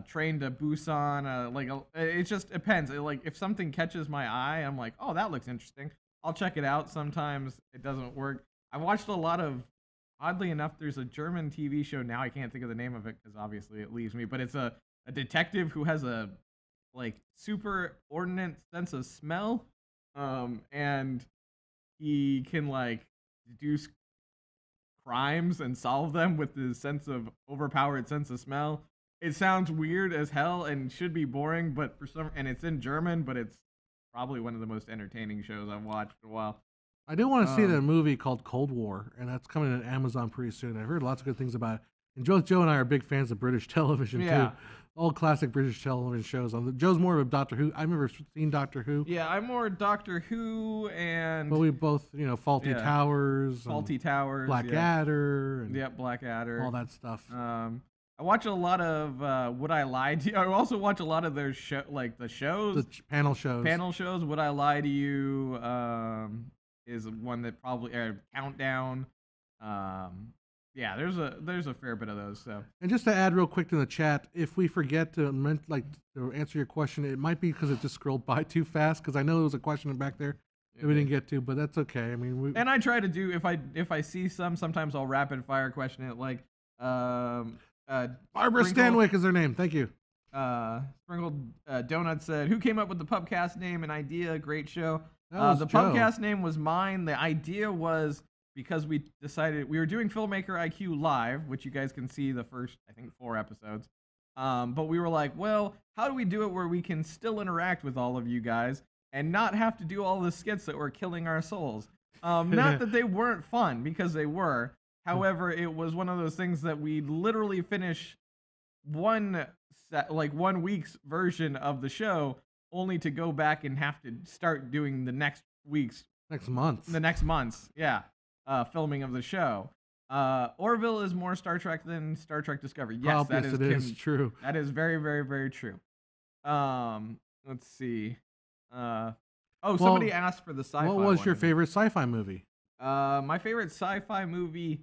Train to Busan. It just depends. If something catches my eye, I'm like, oh, that looks interesting. I'll check it out. Sometimes it doesn't work. I watched a lot of. Oddly enough, there's a German TV show now. I can't think of the name of it because obviously it leaves me. But it's a detective who has a super ordinate sense of smell, and he can deduce crimes and solve them with his overpowered sense of smell. It sounds weird as hell and should be boring, but and it's in German, but it's probably one of the most entertaining shows I've watched in a while. I do want to see that movie called Cold War, and that's coming to Amazon pretty soon. I've heard lots of good things about it. And Joe and I are big fans of British television too. All classic British television shows. Joe's more of Doctor Who. I've never seen Doctor Who. Yeah, I'm more Doctor Who but we both, Fawlty Towers, Blackadder, and Blackadder, all that stuff. I watch a lot of Would I Lie to You. I also watch a lot of their the shows, the panel shows. Would I Lie to You? Is one that probably Countdown. There's a fair bit of those. So, and just to add real quick to the chat, if we forget to answer your question, it might be because it just scrolled by too fast. Because I know there was a question back there that we didn't get to, but that's okay. I mean, and I try to do if I see sometimes I'll rapid fire question it Barbara Stanwyck is her name. Thank you. Sprinkled Donut said, "Who came up with the Pubcast name and idea? Great show." The Joe. Pubcast name was mine. The idea was because we decided we were doing Filmmaker IQ live, which you guys can see the first, 4 episodes. But we were like, well, how do we do it where we can still interact with all of you guys and not have to do all the skits that were killing our souls? Not that they weren't fun, because they were. However, it was one of those things that we literally finish one week's version of the show only to go back and have to start doing the next month's filming of the show. Orville is more Star Trek than Star Trek Discovery. Yes, Yes, it is true. That is very, very, very true. Let's see. Somebody asked for the sci-fi. What was your favorite sci-fi movie? My favorite sci-fi movie,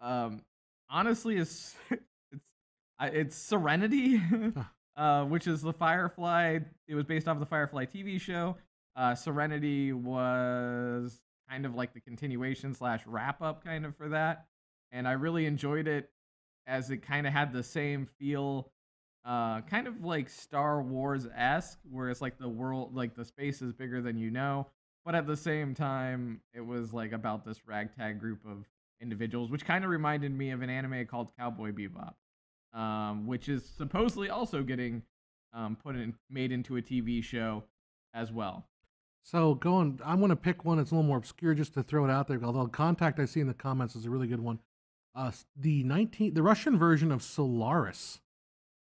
honestly, is it's Serenity, which is the Firefly. It was based off of the Firefly TV show. Serenity was kind of like the continuation / wrap up kind of for that, and I really enjoyed it as it kind of had the same feel, kind of like Star Wars-esque, where it's like the world, like the space is bigger than you know, but at the same time, it was like about this ragtag group of individuals, which kind of reminded me of an anime called Cowboy Bebop, which is supposedly also getting made into a TV show as well. So I'm going to pick one that's a little more obscure just to throw it out there. Although Contact I see in the comments is a really good one. The Russian version of Solaris.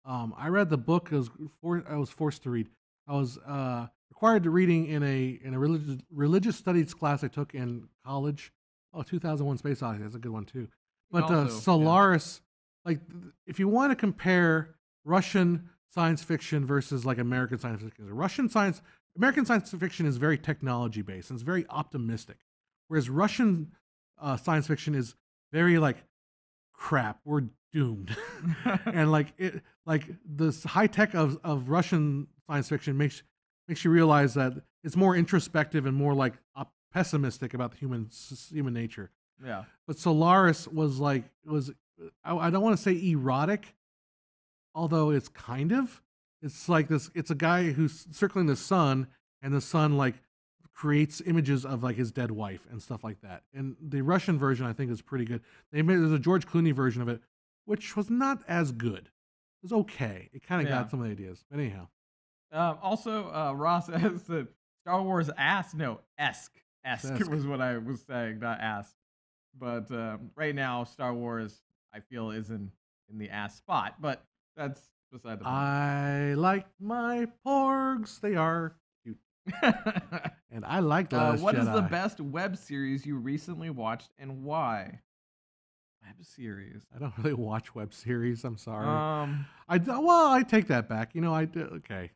I read the book. I was forced to read. I was required to reading in a religious studies class I took in college. 2001: Space Odyssey. That's a good one too. But also, Solaris, like if you want to compare Russian science fiction versus like American science fiction, American science fiction is very technology based and it's very optimistic, whereas Russian science fiction is very like crap. We're doomed, and like this high tech of Russian science fiction makes you realize that it's more introspective and more like pessimistic about the human nature. Yeah. But Solaris was I don't want to say erotic, although it's kind of. It's like this. It's a guy who's circling the sun, and the sun like creates images of like his dead wife and stuff like that. And the Russian version I think is pretty good. There's a George Clooney version of it, which was not as good. It was okay. It kind of got some of the ideas. But anyhow. Also, Ross says that Star Wars esque was what I was saying, not ass. But right now, Star Wars I feel is in the ass spot. But that's beside the point. I like my porgs. They are cute. And I like Last What Jedi. is the best web series you recently watched and why? Web series. I don't really watch web series. I'm sorry. I take that back. Okay.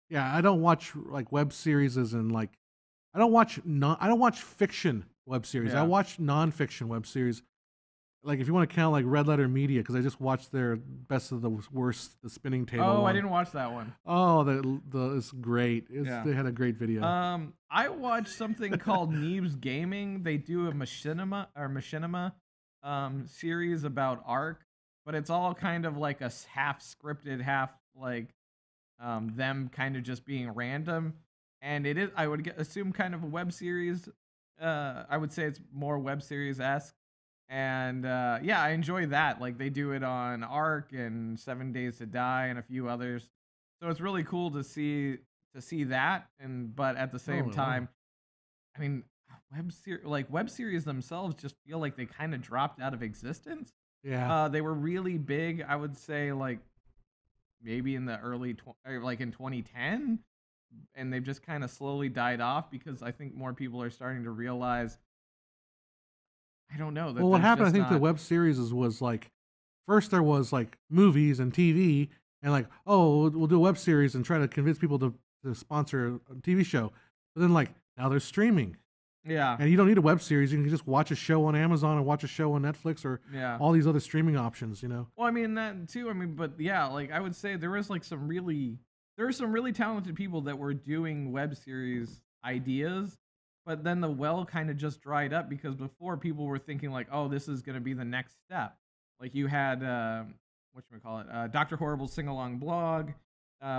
Yeah, I don't watch like web series as in like I don't watch fiction web series. Yeah. I watch nonfiction web series. Like if you want to count like Red Letter Media, because I just watched their Best of the Worst, the Spinning Table. Oh, one. I didn't watch that one. Oh, it's great. They had a great video. I watched something called Neebs Gaming. They do a machinima series about Ark, but it's all kind of like a half scripted, half like them kind of just being random. And it is, I would assume, kind of a web series. I would say it's more web series-esque. And I enjoy that. Like they do it on Ark and 7 Days to Die and a few others. So it's really cool to see that. But at the same time, I mean, web series themselves just feel like they kind of dropped out of existence. Yeah. They were really big. I would say like maybe in the early like in 2010, and they've just kind of slowly died off because I think more people are starting to realize. I don't know. Well, what happened, I think the web series was like, first there was like movies and TV, and like, oh, we'll do a web series and try to convince people to sponsor a TV show. But then like, now there's streaming. Yeah. And you don't need a web series. You can just watch a show on Amazon or watch a show on Netflix or all these other streaming options, Well, I mean, that too. I mean, but yeah, like I would say there were some really talented people that were doing web series ideas. But then the well kind of just dried up because before people were thinking like, oh, this is going to be the next step. Like you had, Dr. Horrible's Sing-Along blog,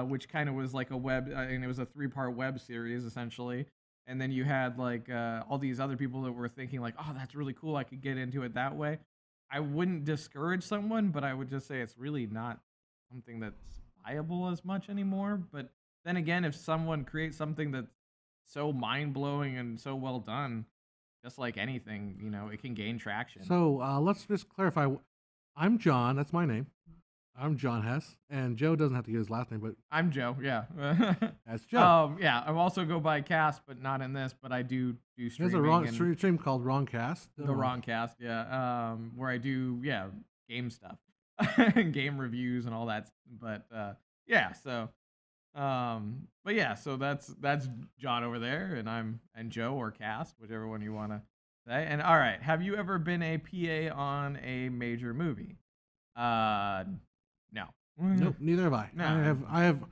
which kind of was like a web, and it was a 3-part web series essentially. And then you had like all these other people that were thinking like, oh, that's really cool. I could get into it that way. I wouldn't discourage someone, but I would just say it's really not something that's viable as much anymore. But then again, if someone creates something that's so mind-blowing and so well done, just like anything, it can gain traction. So let's just clarify. I'm John. That's my name. I'm John Hess, and Joe doesn't have to get his last name, but I'm Joe. Yeah. that's Joe. Yeah. I also go by Cast, but not in this. But I do streaming. There's a stream called Wrong Cast. The Wrong Cast, yeah. Where I do game stuff, game reviews and all that. But yeah, so but yeah, so that's John over there, and Joe or Cast, whichever one you want to say. And all right, have you ever been a PA on a major movie? No. Nope, neither have I. No. I have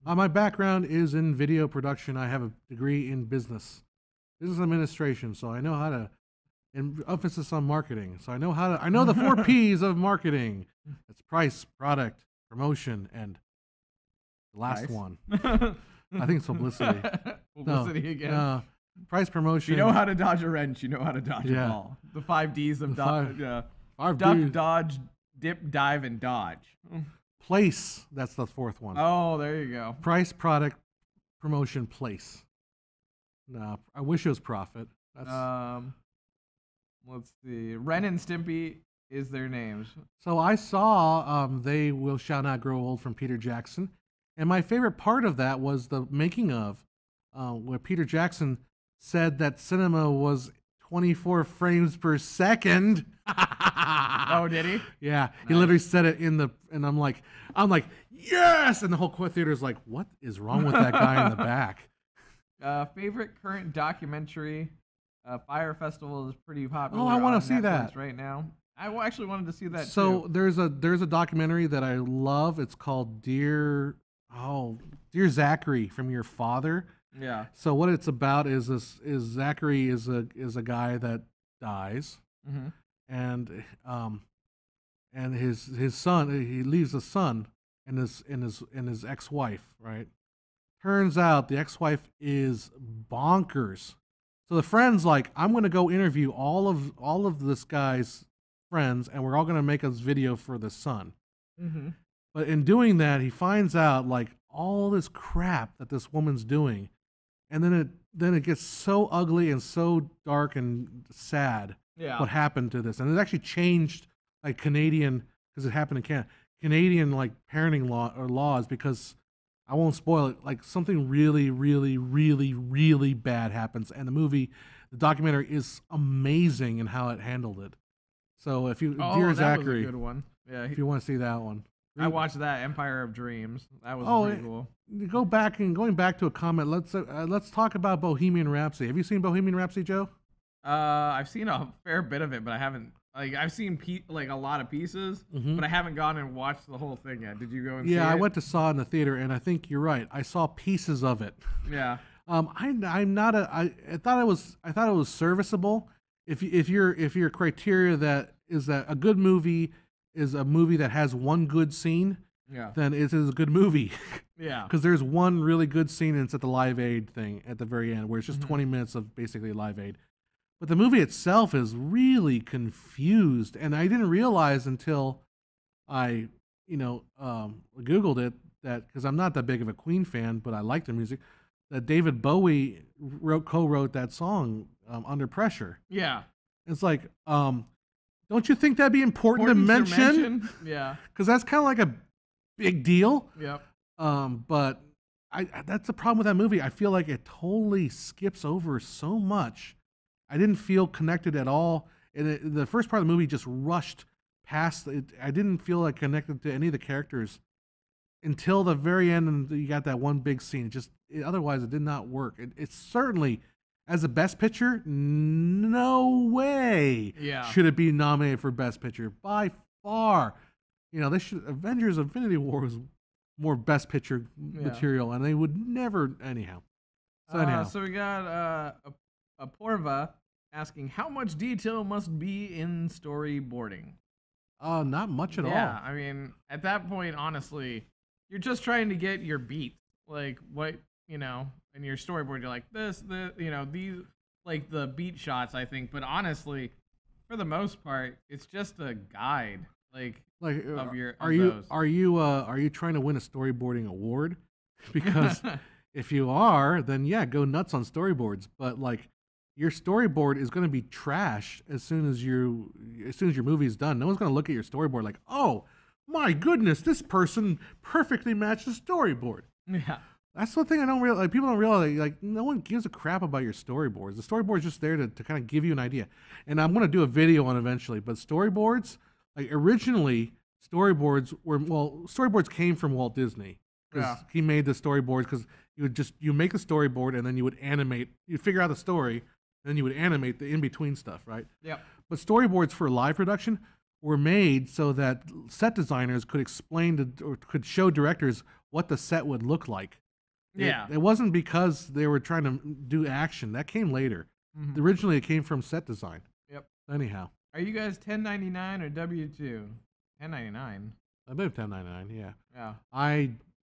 my background is in video production. I have a degree in business administration, so I know how to, and emphasis on marketing. So I know the 4 P's of marketing. It's price, product, promotion, and the last one. I think it's publicity. Publicity again. Price, promotion. You know how to dodge a wrench. You know how to dodge a ball. The 5 D's of duck, dodge, dip, dive, and dodge. Place. That's the 4th one. Oh, there you go. Price, product, promotion, place. No, I wish it was profit. That's... let's see. Ren and Stimpy is their names. So I saw They Will Shall Not Grow Old from Peter Jackson. And my favorite part of that was the making of, where Peter Jackson said that cinema was 24 frames per second. Oh, did he? Yeah, nice. He literally said it and I'm like, yes! And the whole theater's like, what is wrong with that guy in the back? Favorite current documentary? Fire Festival is pretty popular. Oh, I want to see Netflix that right now. I actually wanted to see that so too. there's a documentary that I love. It's called Dear Zachary from Your Father. Yeah. So what it's about is Zachary is a guy that dies, and his son, he leaves a son and his ex-wife, right? Turns out the ex-wife is bonkers. So the friend's like, I'm going to go interview all of this guy's friends, and we're all going to make a video for the son. But in doing that, he finds out like all this crap that this woman's doing, and then it gets so ugly and so dark and sad. Yeah. What happened to this? And it actually changed like Canadian, because it happened in Canada, Canadian like parenting laws, because I won't spoil it. Like something really, really, really, really bad happens, and the documentary is amazing in how it handled it. So if you, Dear Zachary, was a good one. Yeah, if you want to see that one, I watched that Empire of Dreams. That was pretty cool. Going back to a comment. Let's talk about Bohemian Rhapsody. Have you seen Bohemian Rhapsody, Joe? I've seen a fair bit of it, but I haven't. Like I've seen a lot of pieces, but I haven't gone and watched the whole thing yet. Did you go and see it? Yeah, I went to saw it in the theater, and I think you're right. I saw pieces of it. Yeah. I'm not a. I thought it was serviceable. If your criteria that a good movie is a movie that has one good scene, then it is a good movie. Yeah. Because there's one really good scene, and it's at the Live Aid thing at the very end, where it's just 20 minutes of basically Live Aid. But the movie itself is really confused, and I didn't realize until I, Googled it, that because I'm not that big of a Queen fan, but I like the music, that David Bowie co-wrote that song, Under Pressure. Yeah. It's like, don't you think that'd be important to mention? Yeah. Because that's kind of like a big deal. Yep. But that's the problem with that movie. I feel like it totally skips over so much. I didn't feel connected at all. And the first part of the movie just rushed past it. I didn't feel like connected to any of the characters until the very end, and you got that one big scene. Otherwise, it did not work. It's certainly, as a Best Picture, no way should it be nominated for Best Picture by far. Avengers: Infinity War was more Best Picture material, and they would never anyhow. So we got a Porva asking, how much detail must be in storyboarding? Not much at all. Yeah, I mean, at that point, honestly, you're just trying to get your beats, like what in your storyboard. You're like these, like the beat shots, I think. But honestly, for the most part, it's just a guide, of your. Are you trying to win a storyboarding award? Because if you are, then go nuts on storyboards. But your storyboard is going to be trash as soon as your movie is done. No one's going to look at your storyboard like, oh, my goodness, this person perfectly matched the storyboard. Yeah. That's the thing I don't realize. Like, people don't realize, like, no one gives a crap about your storyboards. The storyboard's just there to kind of give you an idea. And I'm going to do a video on eventually, but storyboards, like, originally, storyboards came from Walt Disney. Because he made the storyboards, because you make a storyboard and then you would animate, you'd figure out the story, and then you would animate the in-between stuff, right? Yep. But storyboards for live production were made so that set designers could explain or could show directors what the set would look like. Yeah. It wasn't because they were trying to do action. That came later. Mm-hmm. Originally, it came from set design. Yep. Anyhow. Are you guys 1099 or W-2? 1099. I believe 1099, yeah. Yeah.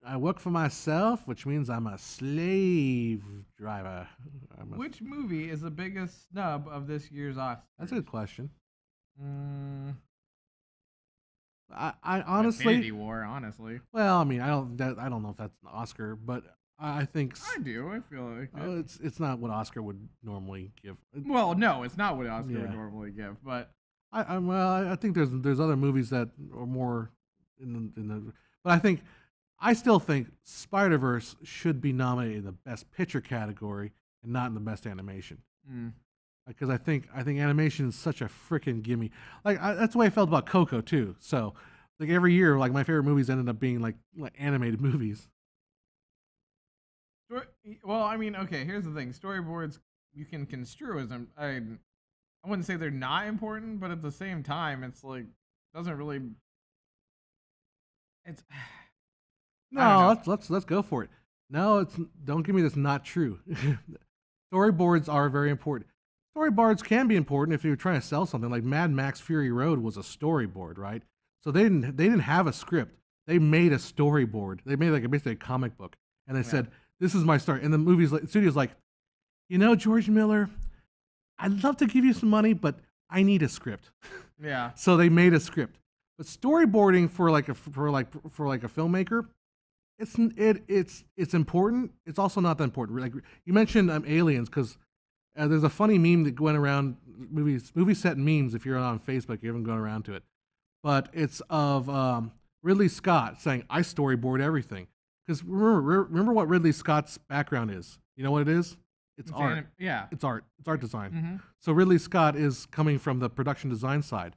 I work for myself, which means I'm a slave driver. Which movie is the biggest snub of this year's Oscars? That's a good question. I honestly, Infinity War, honestly. Well, I mean, I don't know if that's an Oscar, but I think I do. I feel like it's not what Oscar would normally give. Well, no, it's not what Oscar would normally give, but I think there's other movies that are more in the but I still think Spider-Verse should be nominated in the Best Picture category and not in the Best Animation. Because I think animation is such a freaking gimme. Like that's the way I felt about Coco too. So like every year, like my favorite movies ended up being like animated movies. Well, I mean, okay. Here's the thing: storyboards you can construe as I wouldn't say they're not important, but at the same time, it's like doesn't really. It's no. Let's go for it. No, don't give me this not true. Storyboards are very important. Storyboards can be important if you're trying to sell something. Like Mad Max Fury Road was a storyboard, right? So they didn't have a script. They made a storyboard. They made basically a comic book, and they said, "This is my story." And the studio's like, George Miller, I'd love to give you some money, but I need a script. Yeah. So they made a script. But storyboarding for a filmmaker, it's important. It's also not that important. Like you mentioned, Aliens, because there's a funny meme that went around movie set memes. If you're on Facebook, you haven't gone around to it, but it's of Ridley Scott saying, "I storyboard everything." Because remember what Ridley Scott's background is. You know what it is? It's art. It's art. It's art design. Mm-hmm. So Ridley Scott is coming from the production design side,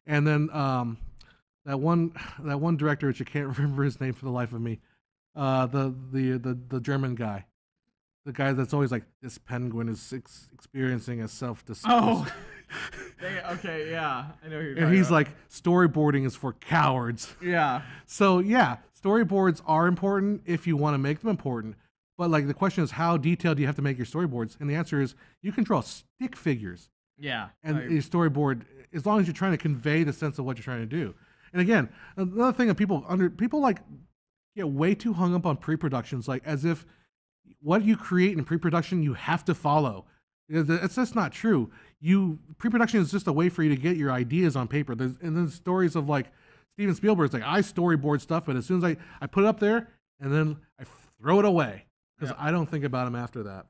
and then that one director, which I can't remember his name for the life of me, the German guy. The guy that's always like, this penguin is experiencing a self-destruct. Oh, okay, yeah, I know who you're talking and he's about. like, storyboarding is for cowards. Yeah. So yeah, storyboards are important if you want to make them important. But like the question is, how detailed do you have to make your storyboards? And the answer is, you can draw stick figures. Yeah. And your storyboard, as long as you're trying to convey the sense of what you're trying to do. And again, another thing that people like get way too hung up on pre-productions, like as if what you create in pre-production you have to follow. It's just not true. Pre-production is just a way for you to get your ideas on paper. And then stories of like Steven Spielberg's like, I storyboard stuff, but as soon as I put it up there and then I throw it away because I don't think about him after that.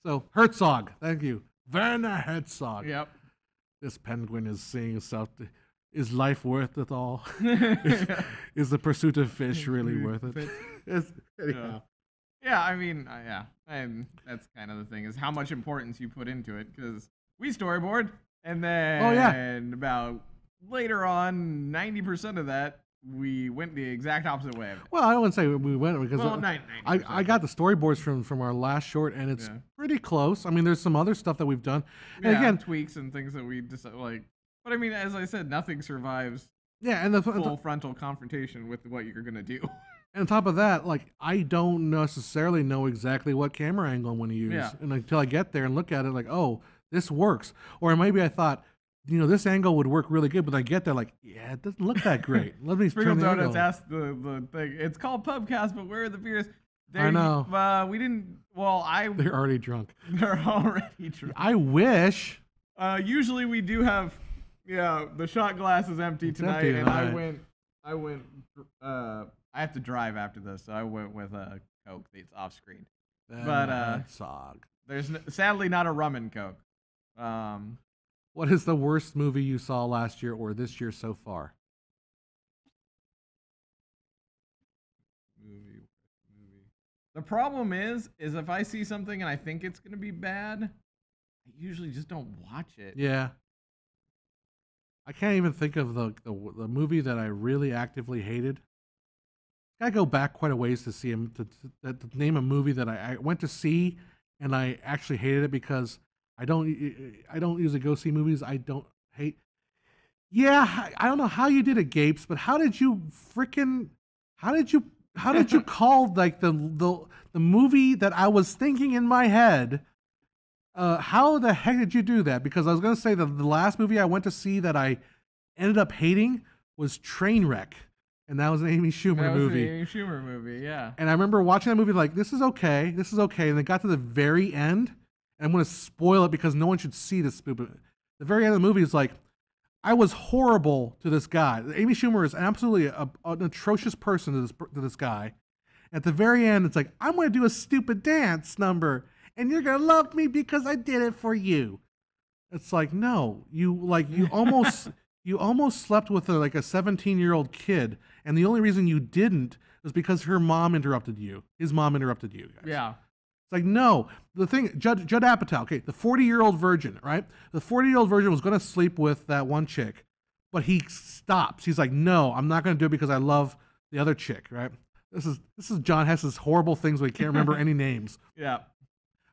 So Herzog, thank you, Werner Herzog. Yep. This penguin is seeing himself. Is life worth it all? Is the pursuit of fish really worth it? Yeah, I mean, that's kind of the thing, is how much importance you put into it, because we storyboard, and then about later on, 90% of that, we went the exact opposite way of it. Well, I wouldn't say we went, because 90%. I got the storyboards from our last short, and it's pretty close. I mean, there's some other stuff that we've done. And again, tweaks and things that we just like. But I mean, as I said, nothing survives and the full frontal confrontation with what you're going to do. And on top of that, like, I don't necessarily know exactly what camera angle I'm going to use. And until I get there and look at it, like, oh, this works. Or maybe I thought, this angle would work really good, but I get there like, it doesn't look that great. Let me turn the angle. Donuts asked the thing. It's called Pubcast, but where are the beers? I know. We didn't. Well, They're already drunk. They're already drunk. I wish. Usually we do have. Yeah, the shot glass is empty tonight, and I went. I have to drive after this, so I went with a Coke that's off screen. There's sadly not a rum and Coke. What is the worst movie you saw last year or this year so far? The problem is if I see something and I think it's gonna be bad, I usually just don't watch it. Yeah. I can't even think of the movie that I really actively hated. I go back quite a ways to see him to name a movie that I went to see and I actually hated it because I don't usually go see movies I don't hate. Yeah, I don't know how you did it, Gapes, but how did you call like the movie that I was thinking in my head? How the heck did you do that? Because I was gonna say that the last movie I went to see that I ended up hating was Trainwreck, and that was an Amy Schumer movie. Amy Schumer movie, yeah. And I remember watching that movie like, this is okay, and it got to the very end, and I'm gonna spoil it because no one should see this movie. The very end of the movie is like, I was horrible to this guy. Amy Schumer is absolutely an atrocious person to this guy. At the very end, it's like, I'm gonna do a stupid dance number, and you're gonna love me because I did it for you. It's like, no, you almost slept with a 17-year-old kid, and the only reason you didn't was because her mom interrupted you. His mom interrupted you, guys. Yeah. It's like, no, the thing, Judd Apatow, okay, the 40-year-old virgin, right? The 40-year-old virgin was gonna sleep with that one chick, but he stops. He's like, no, I'm not gonna do it because I love the other chick, right? This is John Hess's horrible things where he can't remember any names. Yeah.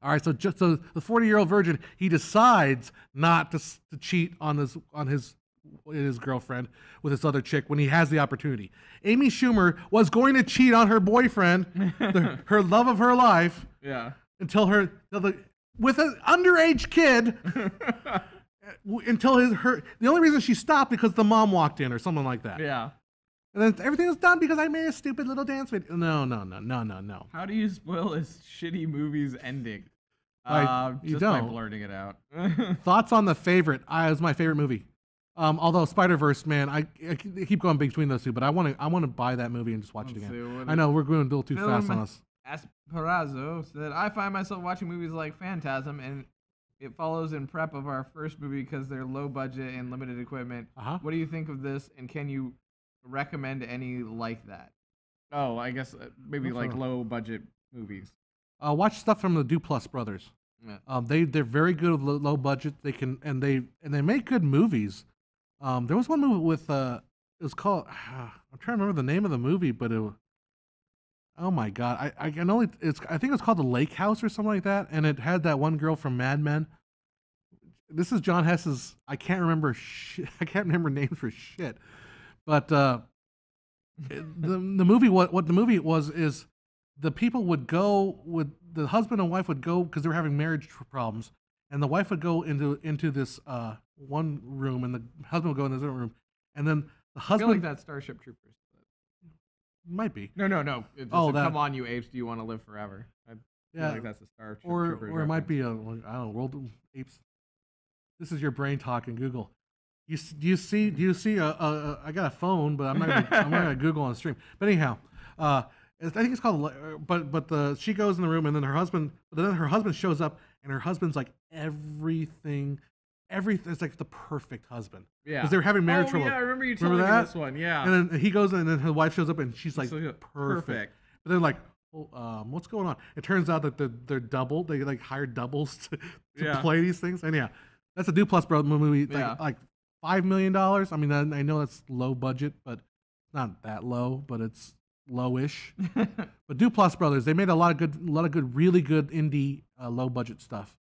All right, so the 40-year-old virgin, he decides not to cheat on his girlfriend with this other chick when he has the opportunity. Amy Schumer was going to cheat on her boyfriend, her love of her life, until with an underage kid, until the only reason she stopped because the mom walked in or something like that. Yeah. And then everything was done because I made a stupid little dance video. No. How do you spoil a shitty movie's ending? You just don't. by blurting it out. Thoughts on The Favorite? It was my favorite movie. Although Spider-Verse, man, I keep going between those two, but I want to buy that movie and just watch it again. I know we're going a little too fast on us. Asperazzo said, I find myself watching movies like Phantasm, and it follows in prep of our first movie because they're low budget and limited equipment. What do you think of this, and can you recommend any like that? Oh, I guess maybe like low budget movies. Watch stuff from the Duplass brothers. Yeah. They're very good with low budget. They make good movies. There was one movie with it was called I'm trying to remember the name of the movie, but oh my god, I can only I think it's called The Lake House or something like that, and it had that one girl from Mad Men. This is John Hess's. I can't remember names for shit, but the movie what the movie was is the people would go with the husband and wife would go because they were having marriage problems, and the wife would go into this one room, and the husband would go in this other room, and then the husband. I feel like that's Starship Troopers. Might be. No. It's just come on, you apes! Do you want to live forever? I feel like that's a Starship Troopers. Or it might be I don't know, World of Apes. This is your brain talking. Google. Do you see? I got a phone, but I'm not gonna Google on the stream. But anyhow, I think it's called. But she goes in the room, and then her husband shows up, and her husband's like everything. It's like the perfect husband. Yeah, because they were having marriage trouble. Yeah, I remember you telling me this one. Yeah, and then he goes, and then her wife shows up, and she's like perfect. But they're like, what's going on? It turns out that they're double. They like hired doubles to play these things. And yeah, that's a Duplass Brothers movie. Like $5 million. I mean, I know that's low budget, but not that low, but it's lowish. But Duplass Brothers, they made a lot of good, really good indie low budget stuff.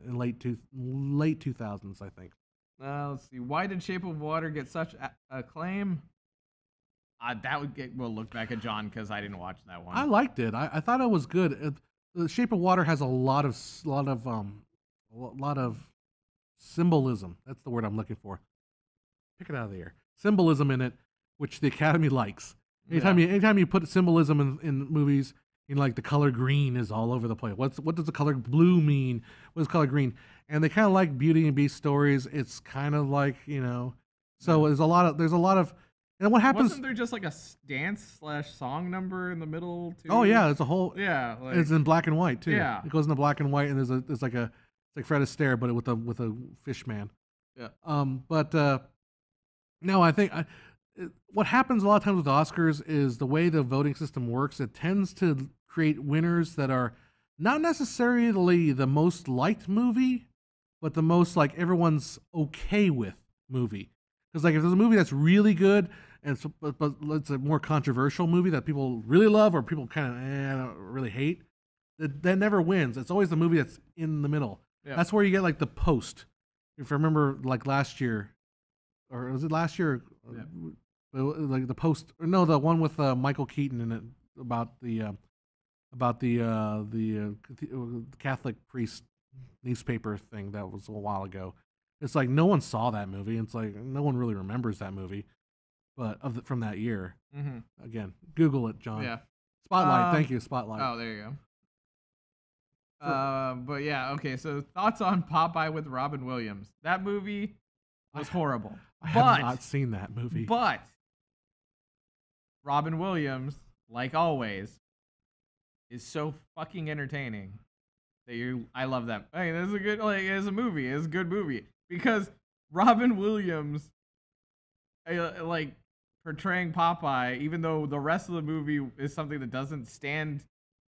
In late 2000s, I think. Let's see. Why did Shape of Water get such acclaim? We'll look back at John because I didn't watch that one. I liked it. I thought it was good. The Shape of Water has a lot of symbolism. That's the word I'm looking for. Pick it out of the air. Symbolism in it, which the Academy likes. Anytime you put symbolism in movies. Like the color green is all over the place. What does the color blue mean? What does color green? And they kind of like Beauty and Beast stories. It's kind of like So there's a lot of. And what happens? Wasn't there just like a dance/song number in the middle too? Oh yeah, there's a whole. Yeah, it's in black and white too. Yeah, it goes into black and white, and it's like Fred Astaire, but with a fish man. Yeah. No, I think. What happens a lot of times with Oscars is the way the voting system works. It tends to create winners that are not necessarily the most liked movie, but the most like everyone's okay with movie. Because like if there's a movie that's really good and but it's a more controversial movie that people really love or people kind of don't really hate, that never wins. It's always the movie that's in the middle. Yep. That's where you get like The Post. If I remember, like last year, or was it last year? Yep. Like The Post, or no, the one with Michael Keaton in it about the Catholic priest newspaper thing that was a while ago. It's like no one saw that movie. It's like no one really remembers that movie, but from that year. Mm-hmm. Again, Google it, John. Yeah. Spotlight. Thank you, Spotlight. Oh, there you go. But yeah, okay. So thoughts on Popeye with Robin Williams? That movie was horrible. I have not seen that movie. But Robin Williams, like always, is so fucking entertaining that I love that. Hey, this is a good it's a movie. It's a good movie because Robin Williams, like portraying Popeye, even though the rest of the movie is something that doesn't stand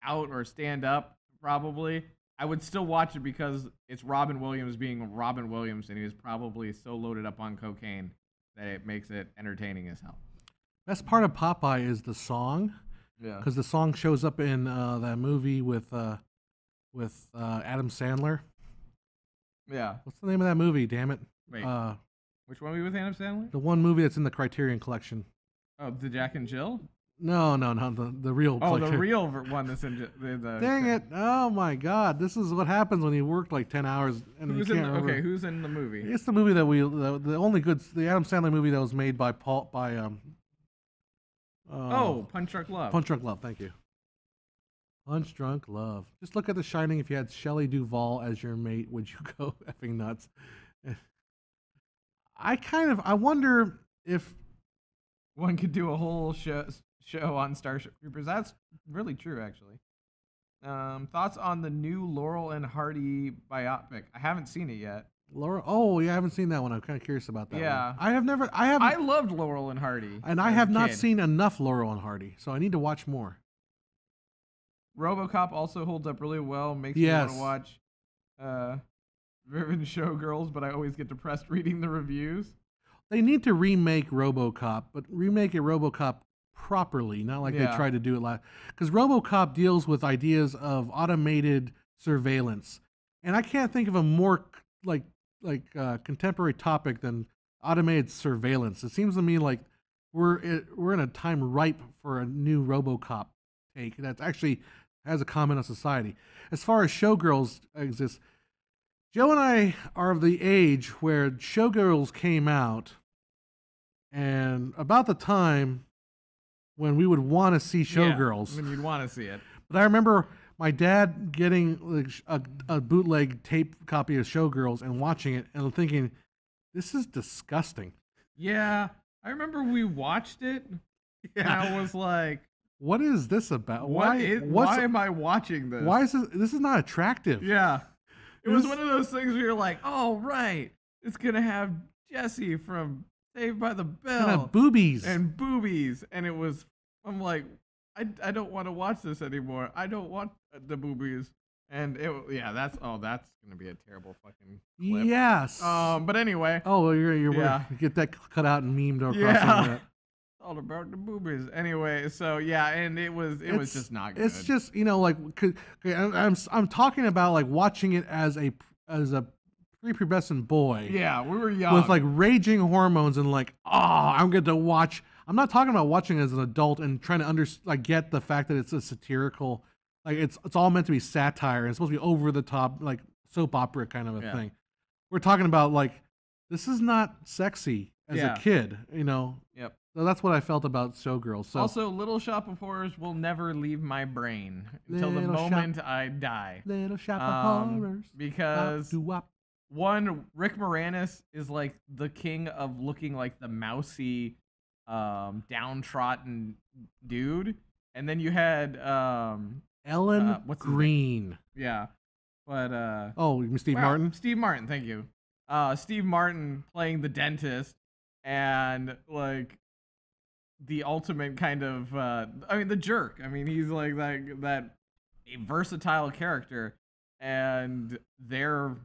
out or stand up. Probably, I would still watch it because it's Robin Williams being Robin Williams, and he was probably so loaded up on cocaine that it makes it entertaining as hell. Best part of Popeye is the song. Yeah. Because the song shows up in that movie with Adam Sandler. Yeah. What's the name of that movie? Damn it. Wait. Which one movie with Adam Sandler? The one movie that's in the Criterion Collection. Oh, the Jack and Jill? No, the real. Oh, the real one that's in the Dang it! Oh my God, this is what happens when you work like 10 hours and who's who's in the movie? It's the movie that the only good, the Adam Sandler movie that was made by Punch Drunk Love. Punch Drunk Love, thank you. Punch Drunk Love. Just look at The Shining. If you had Shelley Duvall as your mate, would you go effing nuts? I wonder if one could do a whole show on Starship Troopers. That's really true, actually. Thoughts on the new Laurel and Hardy biopic? I haven't seen it yet. Laurel? Oh, yeah, I haven't seen that one. I'm kind of curious about that. Yeah, one. I loved Laurel and Hardy, and I have not seen enough Laurel and Hardy, so I need to watch more. RoboCop also holds up really well. Makes me want to watch Driven Showgirls, but I always get depressed reading the reviews. They need to remake RoboCop, but remake a RoboCop properly, not like they tried to do it last. Because RoboCop deals with ideas of automated surveillance, and I can't think of a more contemporary topic than automated surveillance. It seems to me like we're in a time ripe for a new RoboCop take that actually has a comment on society. As far as Showgirls exists, Joe and I are of the age where Showgirls came out, and about the time when we would want to see Showgirls. When you'd want to see it. But I remember my dad getting a bootleg tape copy of Showgirls and watching it and thinking, this is disgusting. Yeah, I remember we watched it, and I was like, what is this about? Why am I watching this? Why is this? This is not attractive. Yeah. It was one of those things where you're like, oh, right. It's going to have Jesse from Saved by the Bell. And boobies. And boobies. And I'm like, I don't want to watch this anymore. I don't want the boobies. And that's going to be a terrible fucking clip. Yes. But anyway. Oh, you get that cut out and memed across the internet. All about the boobies. Anyway, so yeah, and it was just not good. It's just, I'm talking about like watching it as a prepubescent boy. Yeah, we were young. With like raging hormones and like, I'm going to watch. I'm not talking about watching it as an adult and trying to get the fact that it's a satirical, like it's all meant to be satire and it's supposed to be over the top, like soap opera kind of a thing. We're talking about like, this is not sexy as a kid, Yep. So that's what I felt about Showgirls. So also, Little Shop of Horrors will never leave my brain until the moment I die. Little Shop of Horrors. Because one, Rick Moranis is like the king of looking like the mousy, downtrodden dude, and then you had Ellen Green. Yeah, but Steve Martin. Steve Martin, thank you. Steve Martin playing the dentist, and like the ultimate kind of I mean the jerk. I mean he's like that a versatile character, and their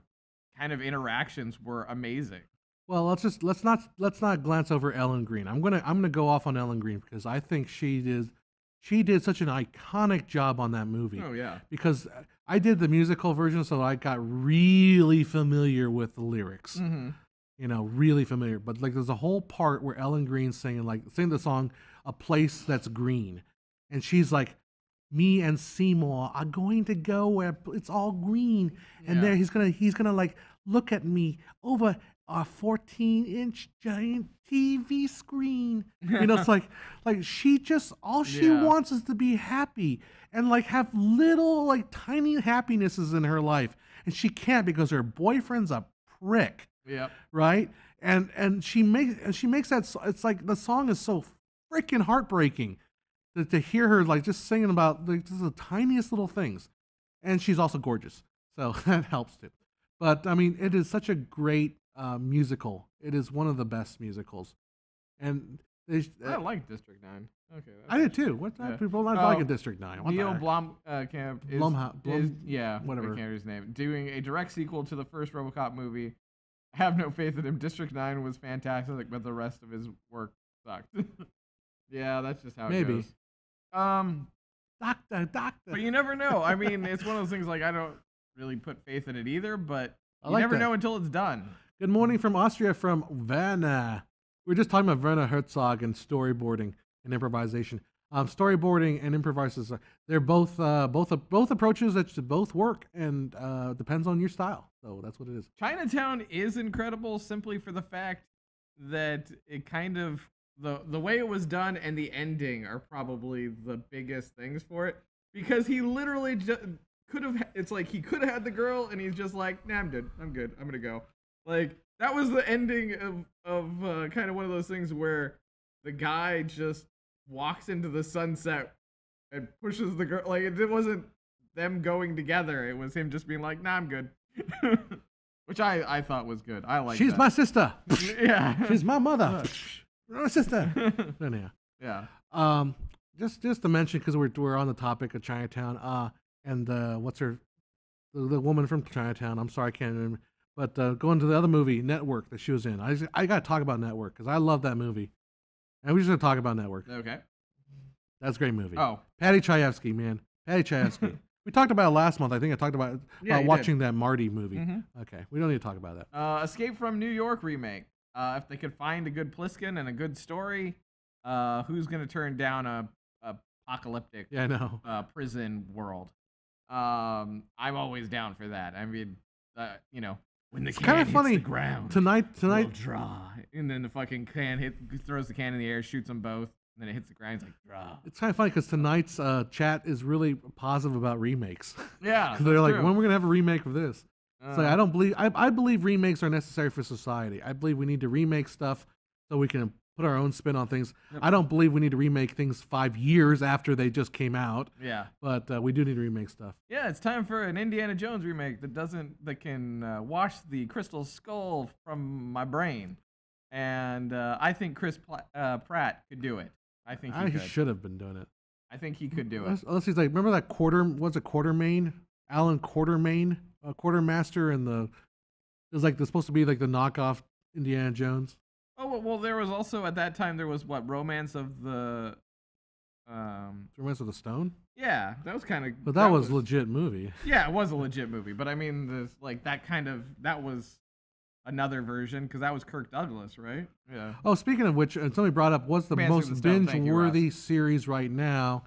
kind of interactions were amazing. Well, let's not glance over Ellen Green. I'm gonna go off on Ellen Green because I think she did such an iconic job on that movie. Oh yeah. Because I did the musical version, so I got really familiar with the lyrics. Mm-hmm. You know, really familiar. But like, there's a whole part where Ellen Green's singing the song "A Place That's Green," and she's like, "Me and Seymour are going to go where it's all green," and there he's gonna like look at me over a 14-inch giant TV screen. You know, it's like she just all she wants is to be happy and like have little like tiny happinesses in her life, and she can't because her boyfriend's a prick. Yeah. Right. And she makes that. It's like the song is so freaking heartbreaking to hear her like just singing about like just the tiniest little things, and she's also gorgeous, so that helps too. But I mean, it is such a great musical. It is one of the best musicals, and I like District 9. Okay, I did too. What's that? People not liking District 9. Neil Blomkamp is whatever. I can't remember his name. Doing a direct sequel to the first RoboCop movie. I have no faith in him. District 9 was fantastic, but the rest of his work sucked. Yeah, that's just how it goes. Doctor. But you never know. I mean, it's one of those things like I don't really put faith in it either, but you never know until it's done. Good morning from Austria from Werner. We were just talking about Werner Herzog and storyboarding and improvisation. Storyboarding and improvisers, they're both approaches that should both work, and depends on your style. So that's what it is. Chinatown is incredible simply for the fact that it kind of the way it was done and the ending are probably the biggest things for it, because he literally just could have. It's like he could have had the girl, and he's just like, nah, I'm good, I'm gonna go. Like that was the ending of kind of one of those things where the guy just walks into the sunset and pushes the girl. Like it wasn't them going together. It was him just being like, nah, I'm good. Which I thought was good. I like. She's my sister. Yeah. She's my mother. My sister. Yeah. Just to mention, because we're on the topic of Chinatown, and what's her, the woman from Chinatown. I'm sorry, I can't remember. But going to the other movie, Network, that she was in. I got to talk about Network because I love that movie. And we're just going to talk about Network. Okay. That's a great movie. Oh. Patty Chayefsky, man. Patty Chayefsky. We talked about it last month. I think I talked about watching that Marty movie. Mm-hmm. Okay. We don't need to talk about that. Escape from New York remake. If they could find a good Pliskin and a good story, who's going to turn down a apocalyptic prison world? I'm always down for that. I mean, when the can hits the ground, tonight will dry, and then the fucking can throws the can in the air, shoots them both, and then it hits the ground. It's like, draw. It's kind of funny because tonight's chat is really positive about remakes. Yeah, they're like, when are we gonna have a remake of this? So I don't believe. I believe remakes are necessary for society. I believe we need to remake stuff so we can put our own spin on things. Yep. I don't believe we need to remake things 5 years after they just came out. Yeah, but we do need to remake stuff. Yeah, it's time for an Indiana Jones remake that can wash the crystal skull from my brain, and I think Chris Pratt could do it. I think he should have been doing it. I think he could do it. Unless he's like, remember that Quartermain? Alan Quartermain, Quartermaster, and it was like supposed to be like the knockoff Indiana Jones. Oh well, there was also at that time Romance of the Romance of the Stone. Yeah, that was kind of. But that was a legit movie. Yeah, it was a legit movie. But I mean, that was another version because that was Kirk Douglas, right? Yeah. Oh, speaking of which, somebody brought up what's the most binge-worthy series right now.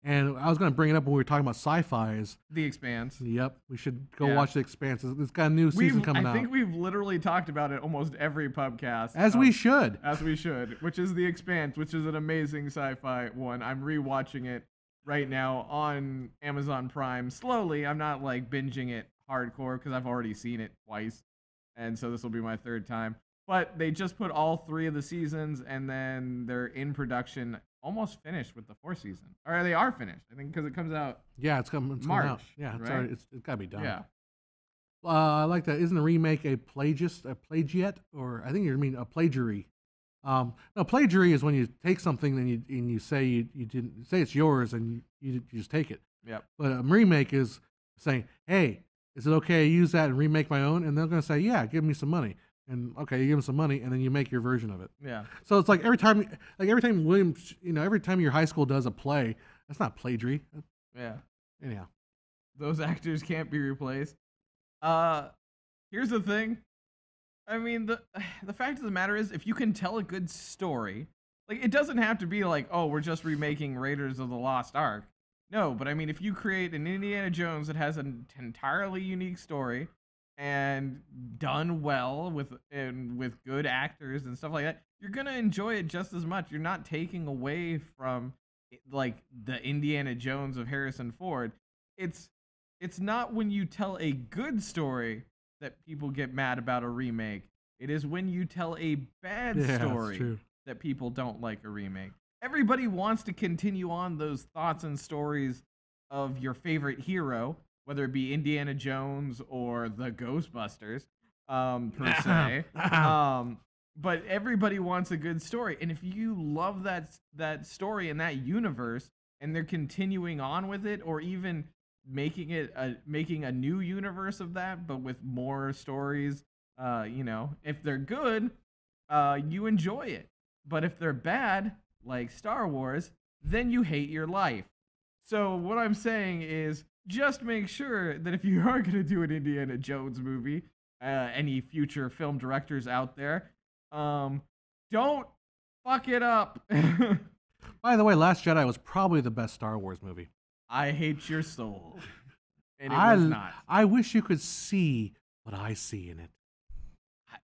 And I was going to bring it up when we were talking about sci-fi. Is The Expanse. Yep, we should go watch The Expanse. It's got a new season coming out. I think we've literally talked about it almost every pubcast. As we should. As we should, which is The Expanse, which is an amazing sci-fi one. I'm rewatching it right now on Amazon Prime. Slowly, I'm not like binging it hardcore because I've already seen it twice. And so this will be my third time. But they just put all 3 of the seasons, and then they're in production, almost finished with the 4th season. Or they are finished, I think, because it comes out. Yeah, it's coming out. Yeah, it's already, it's got to be done. Yeah. I like that. Isn't a remake a plagiat? Or I think you mean a plagiary. No, plagiary is when you take something and you say you didn't say it's yours and you just take it. Yep. But a remake is saying, hey, is it okay to use that and remake my own? And they're going to say, yeah, give me some money. And okay, you give them some money, and then you make your version of it. Yeah. So it's like every time Williams, every time your high school does a play, that's not plagiary. Yeah. Anyhow, those actors can't be replaced. Here's the thing. I mean, the fact of the matter is, if you can tell a good story, like it doesn't have to be like, oh, we're just remaking Raiders of the Lost Ark. No, but I mean, if you create an Indiana Jones that has an entirely unique story and done well with good actors and stuff like that, you're gonna enjoy it just as much. You're not taking away from like the Indiana Jones of Harrison Ford. It's not when you tell a good story that people get mad about a remake. It is when you tell a bad story that people don't like a remake. Everybody wants to continue on those thoughts and stories of your favorite hero, whether it be Indiana Jones or the Ghostbusters, per se. But everybody wants a good story. And if you love that story and that universe, and they're continuing on with it, or even making a new universe of that, but with more stories, if they're good, you enjoy it. But if they're bad, like Star Wars, then you hate your life. So what I'm saying is, just make sure that if you are going to do an Indiana Jones movie, any future film directors out there, don't fuck it up. By the way, Last Jedi was probably the best Star Wars movie. I hate your soul. And it was not. I wish you could see what I see in it.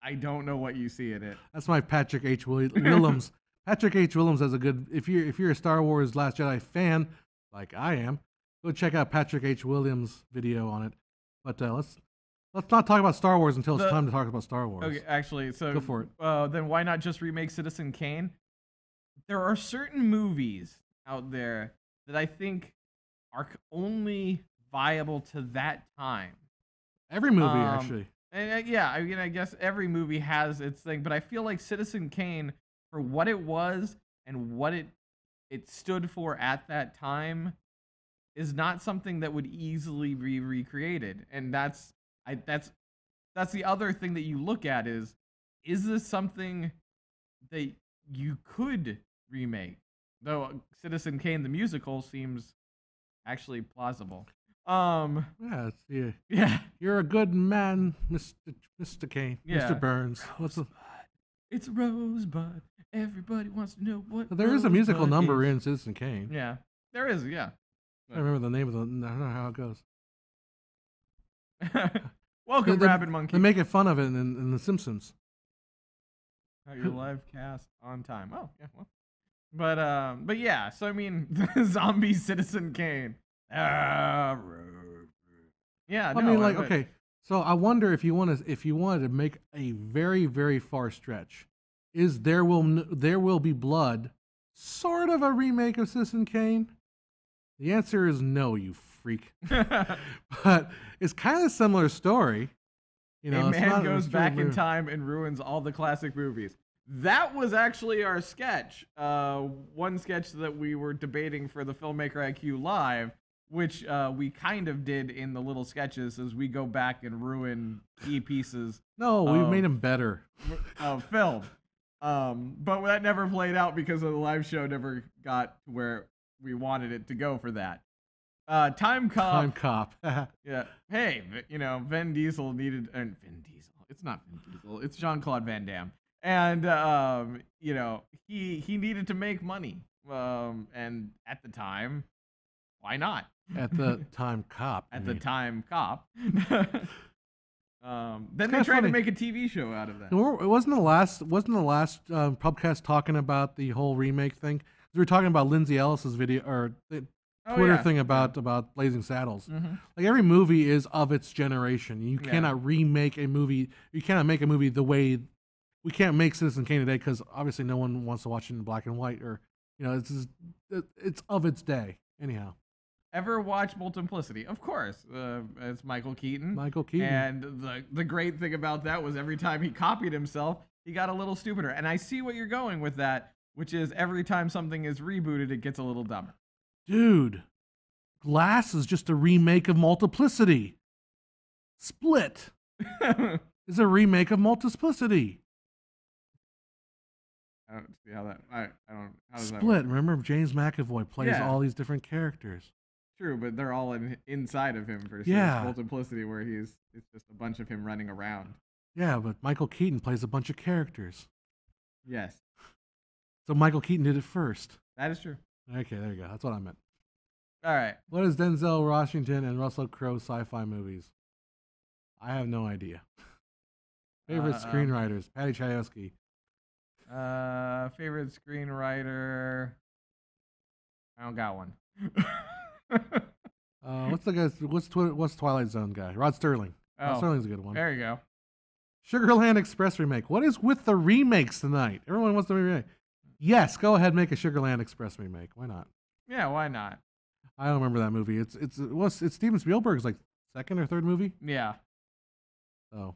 I don't know what you see in it. That's my Patrick H. Willems. Patrick H. Willems has a good. If you're a Star Wars Last Jedi fan, like I am, go check out Patrick H. Williams' video on it. But let's not talk about Star Wars until it's time to talk about Star Wars. Okay, actually, so go for it. Then why not just remake Citizen Kane? There are certain movies out there that I think are only viable to that time. Every movie, actually. And yeah, I mean, I guess every movie has its thing, but I feel like Citizen Kane, for what it was and what it stood for at that time, is not something that would easily be recreated. And that's the other thing that you look at is this something that you could remake? Though Citizen Kane the musical seems actually plausible. Yeah. You're a good man, Mr. Kane, Mr. Burns. It's Rosebud. Everybody wants to know what. There is a musical number in Citizen Kane. Yeah, there is. Yeah. I don't remember the name of I don't know how it goes. Welcome, Rabbit Monkey. They make it fun of it in The Simpsons. Your live cast on time. Oh, yeah. Well. But yeah. So I mean, zombie Citizen Kane. Yeah. I mean, like, okay. So I wonder if you wanted to make a very, very far stretch, is There Will Be Blood sort of a remake of Citizen Kane? The answer is no, you freak. But it's kind of a similar story. A man goes back in time and ruins all the classic movies. That was actually our sketch. One sketch that we were debating for the Filmmaker IQ Live, which we kind of did in the little sketches as we go back and ruin key pieces. No, we made them better. Of film. But that never played out because of the live show never got to where we wanted it to go for that. Time Cop. Yeah. Hey, Vin Diesel needed... Vin Diesel. It's not Vin Diesel. It's Jean-Claude Van Damme. And, he needed to make money. And at the time, why not? At the Time Cop. The Time Cop. Then they tried to make a TV show out of that. It wasn't the last Pubcast talking about the whole remake thing. We were talking about Lindsay Ellis's video or the Twitter thing about Blazing Saddles. Mm-hmm. Like every movie is of its generation. You cannot remake a movie. You cannot make a movie the way we can't make Citizen Kane today because obviously no one wants to watch it in black and white or it's of its day. Anyhow. Ever watch Multiplicity? Of course. It's Michael Keaton. Michael Keaton. And the great thing about that was every time he copied himself, he got a little stupider. And I see what you're going with that, which is every time something is rebooted, it gets a little dumber. Dude, Glass is just a remake of Multiplicity. Split is a remake of Multiplicity. I don't see how that. I don't. How does Split. That work? Remember, James McAvoy plays all these different characters. True, but they're all inside of him versus Multiplicity, where it's just a bunch of him running around. Yeah, but Michael Keaton plays a bunch of characters. Yes. So Michael Keaton did it first. That is true. Okay, there you go. That's what I meant. All right. What is Denzel Washington and Russell Crowe's sci-fi movies? I have no idea. Favorite screenwriters? Patty Chayefsky. Favorite screenwriter? I don't got one. What's the guy's? What's Twilight Zone guy? Rod Sterling. Rod Sterling's a good one. There you go. Sugarland Express remake. What is with the remakes tonight? Everyone wants to remake. Yes, go ahead, make a Sugarland Express remake. Why not? Yeah, why not? I don't remember that movie. It's Steven Spielberg's like second or third movie. Yeah. So,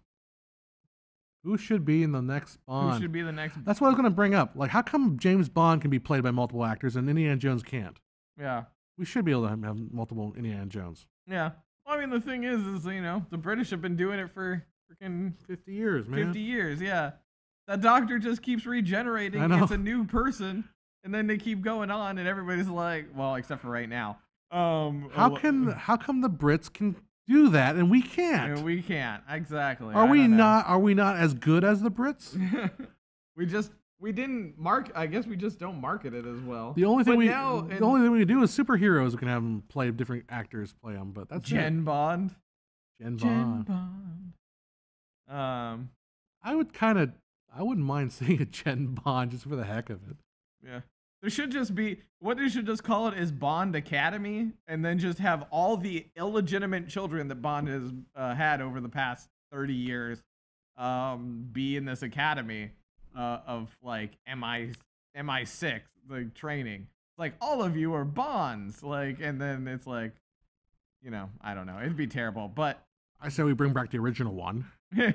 who should be in the next Bond? Who should be the next? That's what I was going to bring up. Like, how come James Bond can be played by multiple actors and Indiana Jones can't? Yeah. We should be able to have multiple Indiana Jones. Yeah. Well, I mean, the thing is the British have been doing it for freaking 50 years, man. 50 years, yeah. That doctor just keeps regenerating. It's a new person, and then they keep going on, and everybody's like, well, except for right now. How come the Brits can do that and we can't? Yeah, we can't. Exactly. Are we not as good as the Brits? we didn't mark. I guess we just don't market it as well. The only thing we do is superheroes. We can have them play different actors play them, but that's Jen Bond. Jen Bond. I wouldn't mind seeing a Jen Bond just for the heck of it. Yeah. There should just be, what they should just call it is Bond Academy, and then just have all the illegitimate children that Bond has had over the past 30 years be in this academy of like MI6, like training. Like, all of you are Bonds, like, and then it's like, I don't know. It'd be terrible, but I say we bring back the original one. Bring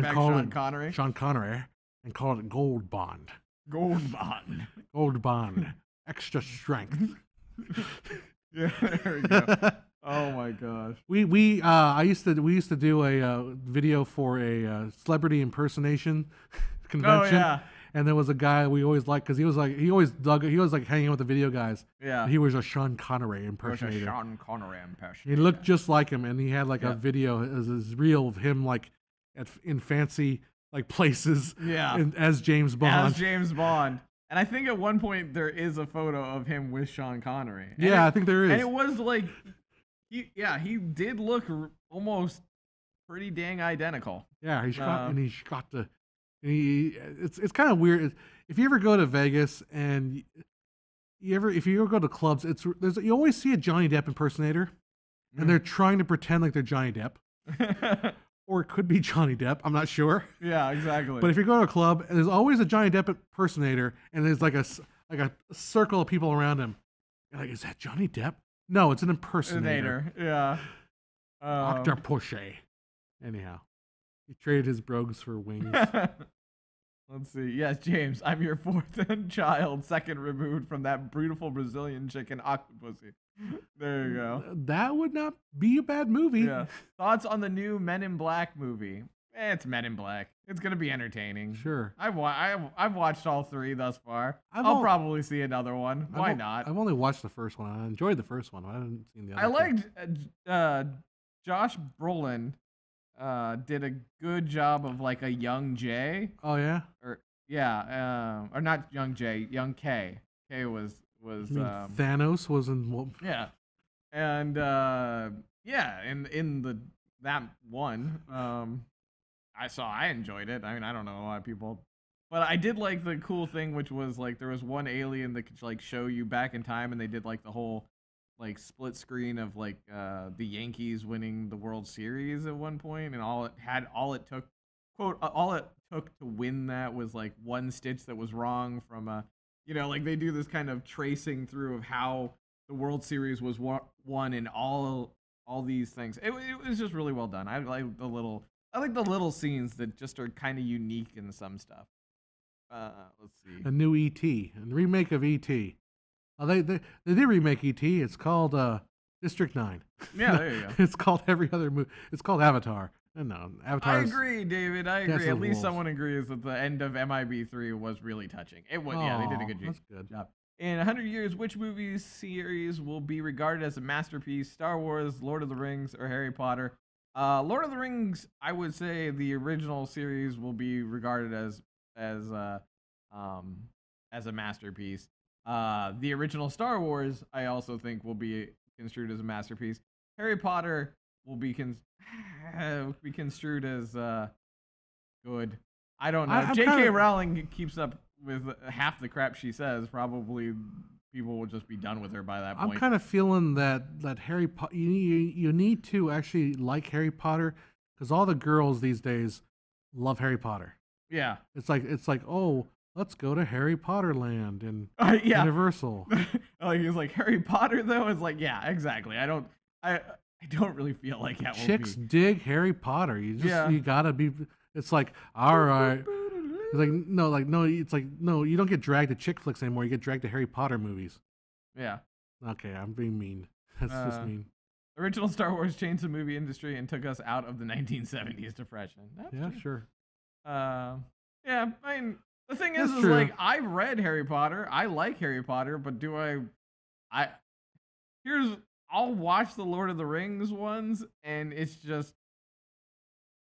back Sean Connery. Sean Connery, and call it Gold Bond. Gold Bond. Gold Bond. Extra strength. Yeah, there we go. Oh my gosh. We used to do a video for a celebrity impersonation convention. Oh yeah. And there was a guy we always liked because he was like hanging out with the video guys. Yeah. He was a Sean Connery impersonator. Sean Connery impersonator. He looked just like him, and he had like a video as reel of him like in fancy like places. Yeah. As James Bond. As James Bond. And I think at one point there is a photo of him with Sean Connery. Yeah, I think there is. And it was like, he did look almost pretty dang identical. Yeah, it's kind of weird. If you ever go to Vegas and if you ever go to clubs, you always see a Johnny Depp impersonator, and they're trying to pretend like they're Johnny Depp. Or it could be Johnny Depp. I'm not sure. Yeah, exactly. But if you go to a club, and there's always a Johnny Depp impersonator, and there's like a circle of people around him. You're like, is that Johnny Depp? No, it's an impersonator. Yeah. Dr. Pushy. Anyhow, he traded his brogues for wings. Let's see. Yes, James, I'm your fourth child, second removed from that beautiful Brazilian chicken octopussy. There you go. That would not be a bad movie. Yeah. Thoughts on the new Men in Black movie? It's Men in Black. It's gonna be entertaining. Sure. I've watched all three thus far. I'll probably see another one. Why not? I've only watched the first one. I enjoyed the first one. I haven't seen the other. I liked Josh Brolin. Did a good job of like a young Jay. Oh yeah. Or not young Jay, young K. K was Thanos was in. Yeah, and in that one, I enjoyed it. I mean, I don't know a lot of people, but I did like the cool thing, which was like there was one alien that could like show you back in time, and they did like the whole like split screen of like the Yankees winning the World Series at one point, and all it took to win that was like one stitch that was wrong from like they do this kind of tracing through of how the World Series was won and all these things. It was just really well done. I like the little I like the little scenes that just are kind of unique in some stuff. Let's see. A new E.T. a remake of E.T. Oh, they did remake E.T. It's called District 9. Yeah, there you go. It's called every other movie. It's called Avatar. No, Avatar. I agree, David. I agree. At least someone agrees that the end of MIB3 was really touching. It was. Yeah, they did a good job. In 100 years, which movie series will be regarded as a masterpiece? Star Wars, Lord of the Rings, or Harry Potter? Lord of the Rings, I would say the original series will be regarded as a masterpiece. The original Star Wars, I also think, will be construed as a masterpiece. Harry Potter will be construed as good. I don't know. J.K. Rowling keeps up with half the crap she says. Probably people will just be done with her by that point. I'm kind of feeling that Harry Potter. You need to actually like Harry Potter because all the girls these days love Harry Potter. Yeah, it's like oh, let's go to Harry Potter Land and Universal. Like it's like Harry Potter though. It's like yeah, exactly. I don't really feel like that. Chicks dig Harry Potter. You gotta be. It's like all right. It's like no. It's like no. You don't get dragged to chick flicks anymore. You get dragged to Harry Potter movies. Yeah. Okay, I'm being mean. That's just mean. Original Star Wars changed the movie industry and took us out of the 1970s depression. That's true. Sure. Yeah. I mean, the thing is like I've read Harry Potter. I like Harry Potter, but do I'll watch the Lord of the Rings ones, and it's just.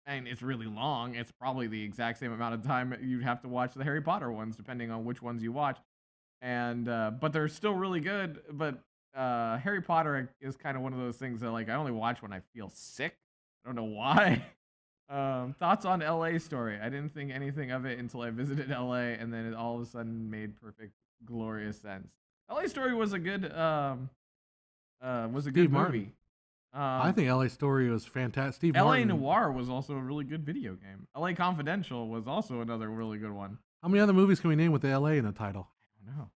And it's really long. It's probably the exact same amount of time you'd have to watch the Harry Potter ones, depending on which ones you watch. And but they're still really good. But Harry Potter is kind of one of those things that like I only watch when I feel sick. I don't know why. Thoughts on LA Story? I didn't think anything of it until I visited LA, and then it all of a sudden made perfect, glorious sense. LA Story was a good movie. I think LA Story was fantastic. Steve LA Martin. Noire was also a really good video game. LA Confidential was also another really good one. How many other movies can we name with the LA in the title? I don't know.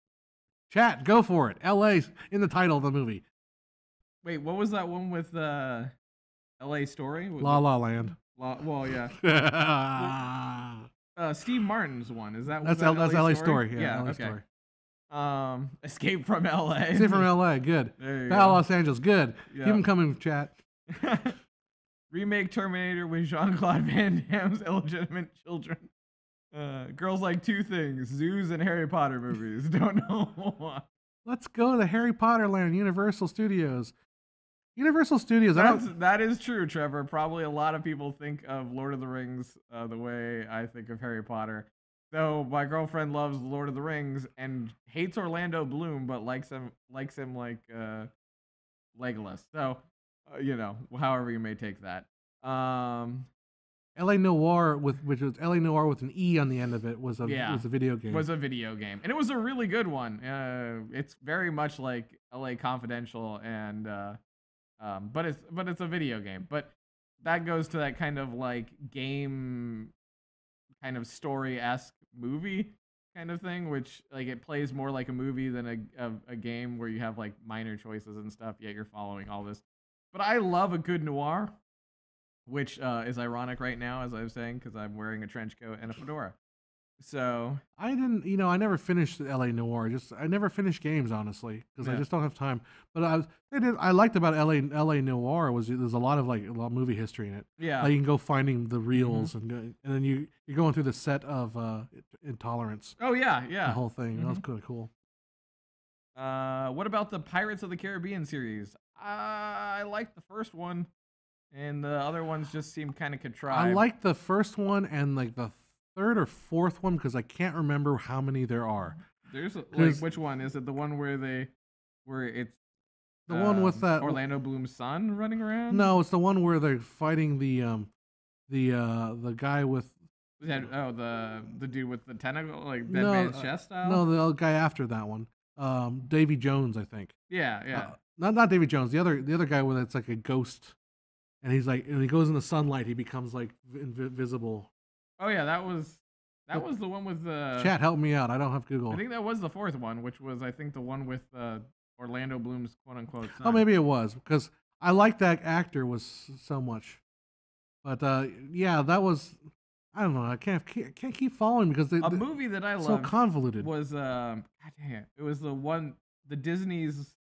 Chat, go for it. LA's in the title of the movie. Wait, what was that one with LA Story? La La Land. Well, yeah. Steve Martin's one. Is that that's LA Story? Yeah, LA okay. Story. Escape from LA. Escape from LA, good. Battle Los Angeles, good. Keep them coming, chat. Remake Terminator with Jean-Claude Van Damme's illegitimate children. Girls like two things: zoos and Harry Potter movies. Don't know why. Let's go to Harry Potter Land, Universal Studios. Universal Studios. That is true, Trevor. Probably a lot of people think of Lord of the Rings the way I think of Harry Potter. So my girlfriend loves Lord of the Rings and hates Orlando Bloom, but likes him like Legolas. So, however you may take that. L.A. Noire which was L.A. Noire with an E on the end of it was a video game. Was a video game, and it was a really good one. It's very much like L.A. Confidential, and but it's a video game. But that goes to that kind of like game, kind of story-esque movie kind of thing, which like it plays more like a movie than a game where you have like minor choices and stuff, yet you're following all this. But I love a good noir, which is ironic right now, as I was saying, because I'm wearing a trench coat and a fedora. So I never finished L.A. Noire. I never finished games, honestly, because I just don't have time. But I liked about L.A. Noire was there's a lot of movie history in it. Yeah, like you can go finding the reels and then you're going through the set of Intolerance. Oh yeah, the whole thing. That was kind of cool. What about the Pirates of the Caribbean series? I liked the first one, and the other ones just seemed kind of contrived. I liked the first one and like the third or fourth one because I can't remember how many there are. There's like which one is it? The one where it's the one with that Orlando Bloom's son running around? No, it's the one where they're fighting the guy with the dude with the tentacle, like Dead Man's Chest style. No, the guy after that one, Davy Jones, I think. Yeah. Not Davy Jones. The other guy with it's like a ghost, and he's like, when he goes in the sunlight, he becomes like invisible. Oh yeah, that was the one with the chat. Help me out. I don't have Google. I think that was the fourth one, which was I think the one with Orlando Bloom's quote unquote son. Oh, maybe it was because I liked that actor was so much. But yeah, that was. I don't know. I can't keep following because a movie that I loved so convoluted was God damn, it was the Disney's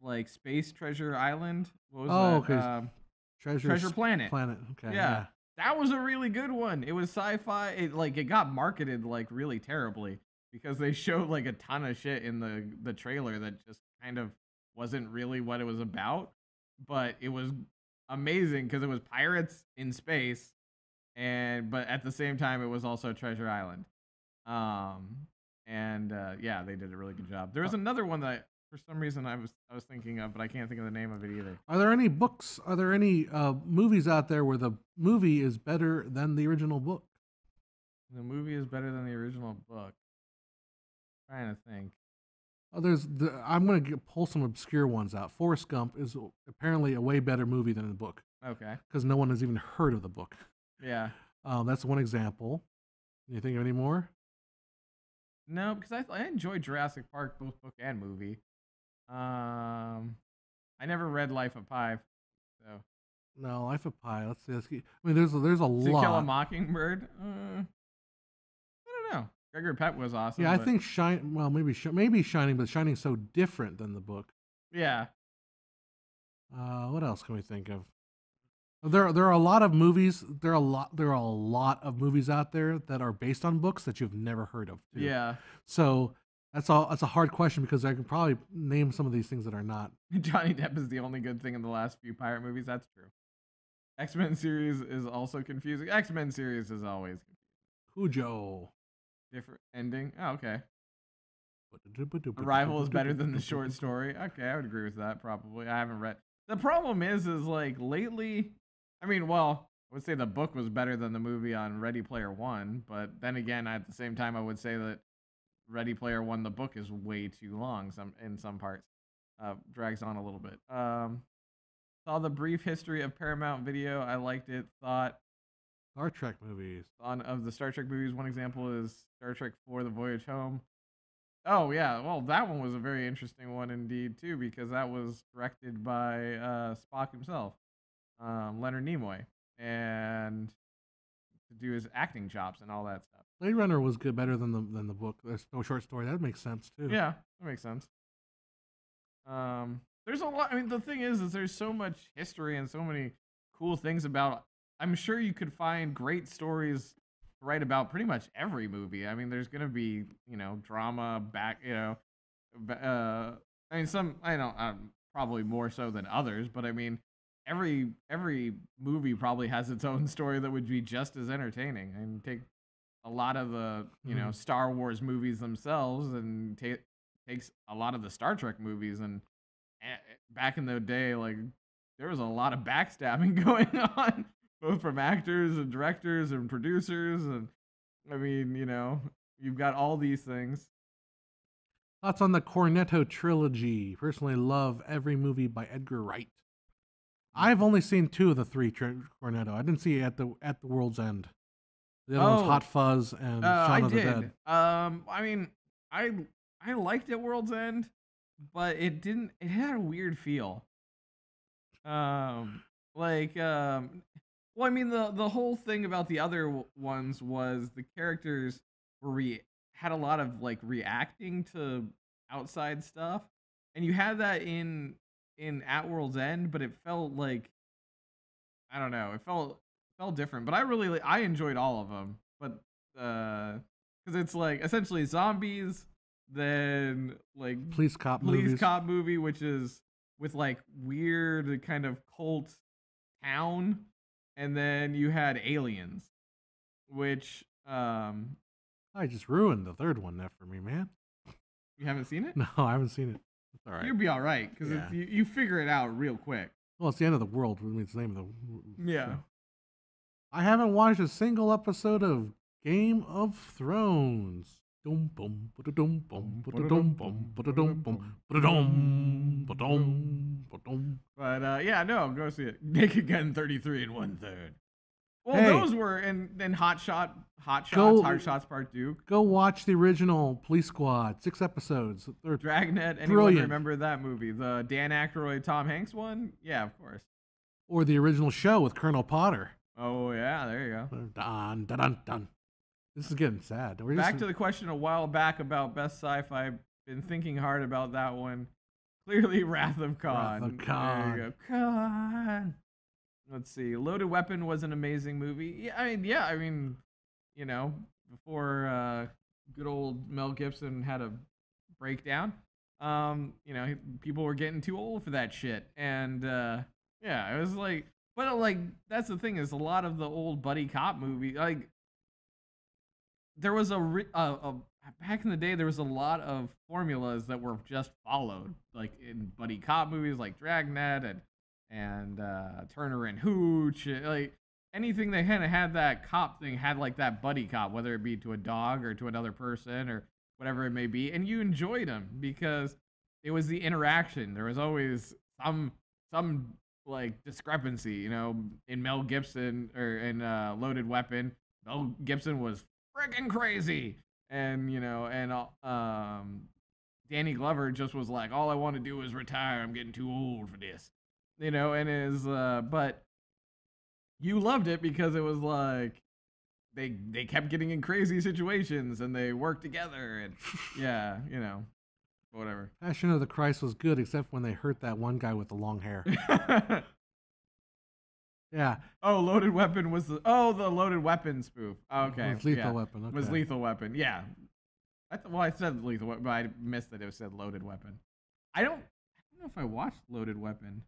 like Space Treasure Island. What was that? Okay. Treasure Planet. Okay. Yeah. That was a really good one. It was sci-fi. It got marketed like really terribly because they showed like a ton of shit in the trailer that just kind of wasn't really what it was about. But it was amazing because it was pirates in space, but at the same time it was also Treasure Island. Yeah, they did a really good job. There was another one that for some reason I was thinking of, but I can't think of the name of it either. Are there any books? Are there any movies out there where the movie is better than the original book? The movie is better than the original book. I'm trying to think. Oh, I'm going to pull some obscure ones out. Forrest Gump is apparently a way better movie than the book. Okay. Because no one has even heard of the book. Yeah. That's one example. Can you think of any more? No, because I enjoyed Jurassic Park, both book and movie. I never read Life of Pi, so. No, Life of Pi. Let's see. I mean, there's a lot. To Kill a Mockingbird. I don't know. Gregory Peck was awesome. Yeah, I think Well, maybe Shining, but Shining's so different than the book. Yeah. What else can we think of? There are a lot of movies. There are a lot of movies out there that are based on books that you've never heard of. Too. Yeah. So that's a hard question because I can probably name some of these things that are not. Johnny Depp is the only good thing in the last few pirate movies. That's true. X-Men series is also confusing. X-Men series is always confusing. Cujo. Different ending. Oh, okay. Arrival is better than the short story. Okay, I would agree with that. Probably. I haven't read. The problem is like lately. I mean, well, I would say the book was better than the movie on Ready Player One, but then again, at the same time, I would say that Ready Player One, the book is way too long. In some parts, drags on a little bit. Saw the brief history of Paramount Video. I liked it. Thought Star Trek movies. Of the Star Trek movies, one example is Star Trek IV: The Voyage Home. Oh yeah, well that one was a very interesting one indeed too, because that was directed by Spock himself, Leonard Nimoy, and to do his acting chops and all that stuff. Blade Runner was good, better than the book. There's no short story. That makes sense too. Yeah, that makes sense. There's a lot. I mean, the thing is there's so much history and so many cool things about. I'm sure you could find great stories to write about pretty much every movie. I mean, there's gonna be drama I mean, some probably more so than others, but I mean, every movie probably has its own story that would be just as entertaining. And take a lot of the Star Wars movies themselves, and takes a lot of the Star Trek movies, and back in the day, like there was a lot of backstabbing going on, both from actors and directors and producers, and I mean, you've got all these things. Thoughts on the Cornetto trilogy? Personally, love every movie by Edgar Wright. I've only seen 2 of the 3 Cornetto. I didn't see it at the World's End. The other one's Hot Fuzz and Shaun of the Dead. I mean, I liked it World's End, but it didn't. It had a weird feel. Well, I mean, the whole thing about the other ones was the characters had a lot of like reacting to outside stuff, and you had that in At World's End, but it felt like, I don't know, it felt different. But I enjoyed all of them, but because it's like essentially zombies, then like police cop movie, which is with like weird kind of cult town, and then you had aliens, which I just ruined the third one there for me, man. You haven't seen it? No, I haven't seen it. It's all right. You'll be all right because you figure it out real quick. Well, it's the end of the world. I mean, it's the name of the yeah. show. I haven't watched a single episode of Game of Thrones. But yeah, no, go see it. Naked Gun 33 1/3. Well, hey, those were and Hot Shots Part Duke. Go watch the original Police Squad, 6 episodes. They're Dragnet. Anyone brilliant. Remember that movie? The Dan Aykroyd, Tom Hanks one? Yeah, of course. Or the original show with Colonel Potter. Oh yeah, there you go. Dun, dun, dun, dun. This is getting sad. Back to the question a while back about best sci-fi. Been thinking hard about that one. Clearly, Wrath of Khan. Wrath of Khan. There you go. Khan. Let's see. Loaded Weapon was an amazing movie. Yeah, I mean, you know, before good old Mel Gibson had a breakdown, you know, people were getting too old for that shit. And yeah, it was like, but like, that's the thing is a lot of the old buddy cop movies, like, there was back in the day, there was a lot of formulas that were just followed, like in buddy cop movies, like Dragnet and Turner and Hooch, like anything that kind of had that cop thing had like that buddy cop, whether it be to a dog or to another person or whatever it may be, and you enjoyed them because it was the interaction. There was always some like discrepancy, you know, in Mel Gibson or in Loaded Weapon. Mel Gibson was freaking crazy, and you know, and Danny Glover just was like, all I want to do is retire. I'm getting too old for this, you know. And but you loved it because it was like they kept getting in crazy situations and they worked together, and yeah, you know, whatever. Passion of the Christ was good, except when they hurt that one guy with the long hair. Yeah. Oh, Loaded Weapon was the Loaded Weapon spoof. Okay. It was Lethal Weapon. Okay. Was Lethal Weapon. Yeah. I said Lethal Weapon, but I missed that it said Loaded Weapon. I don't know if I watched Loaded Weapon.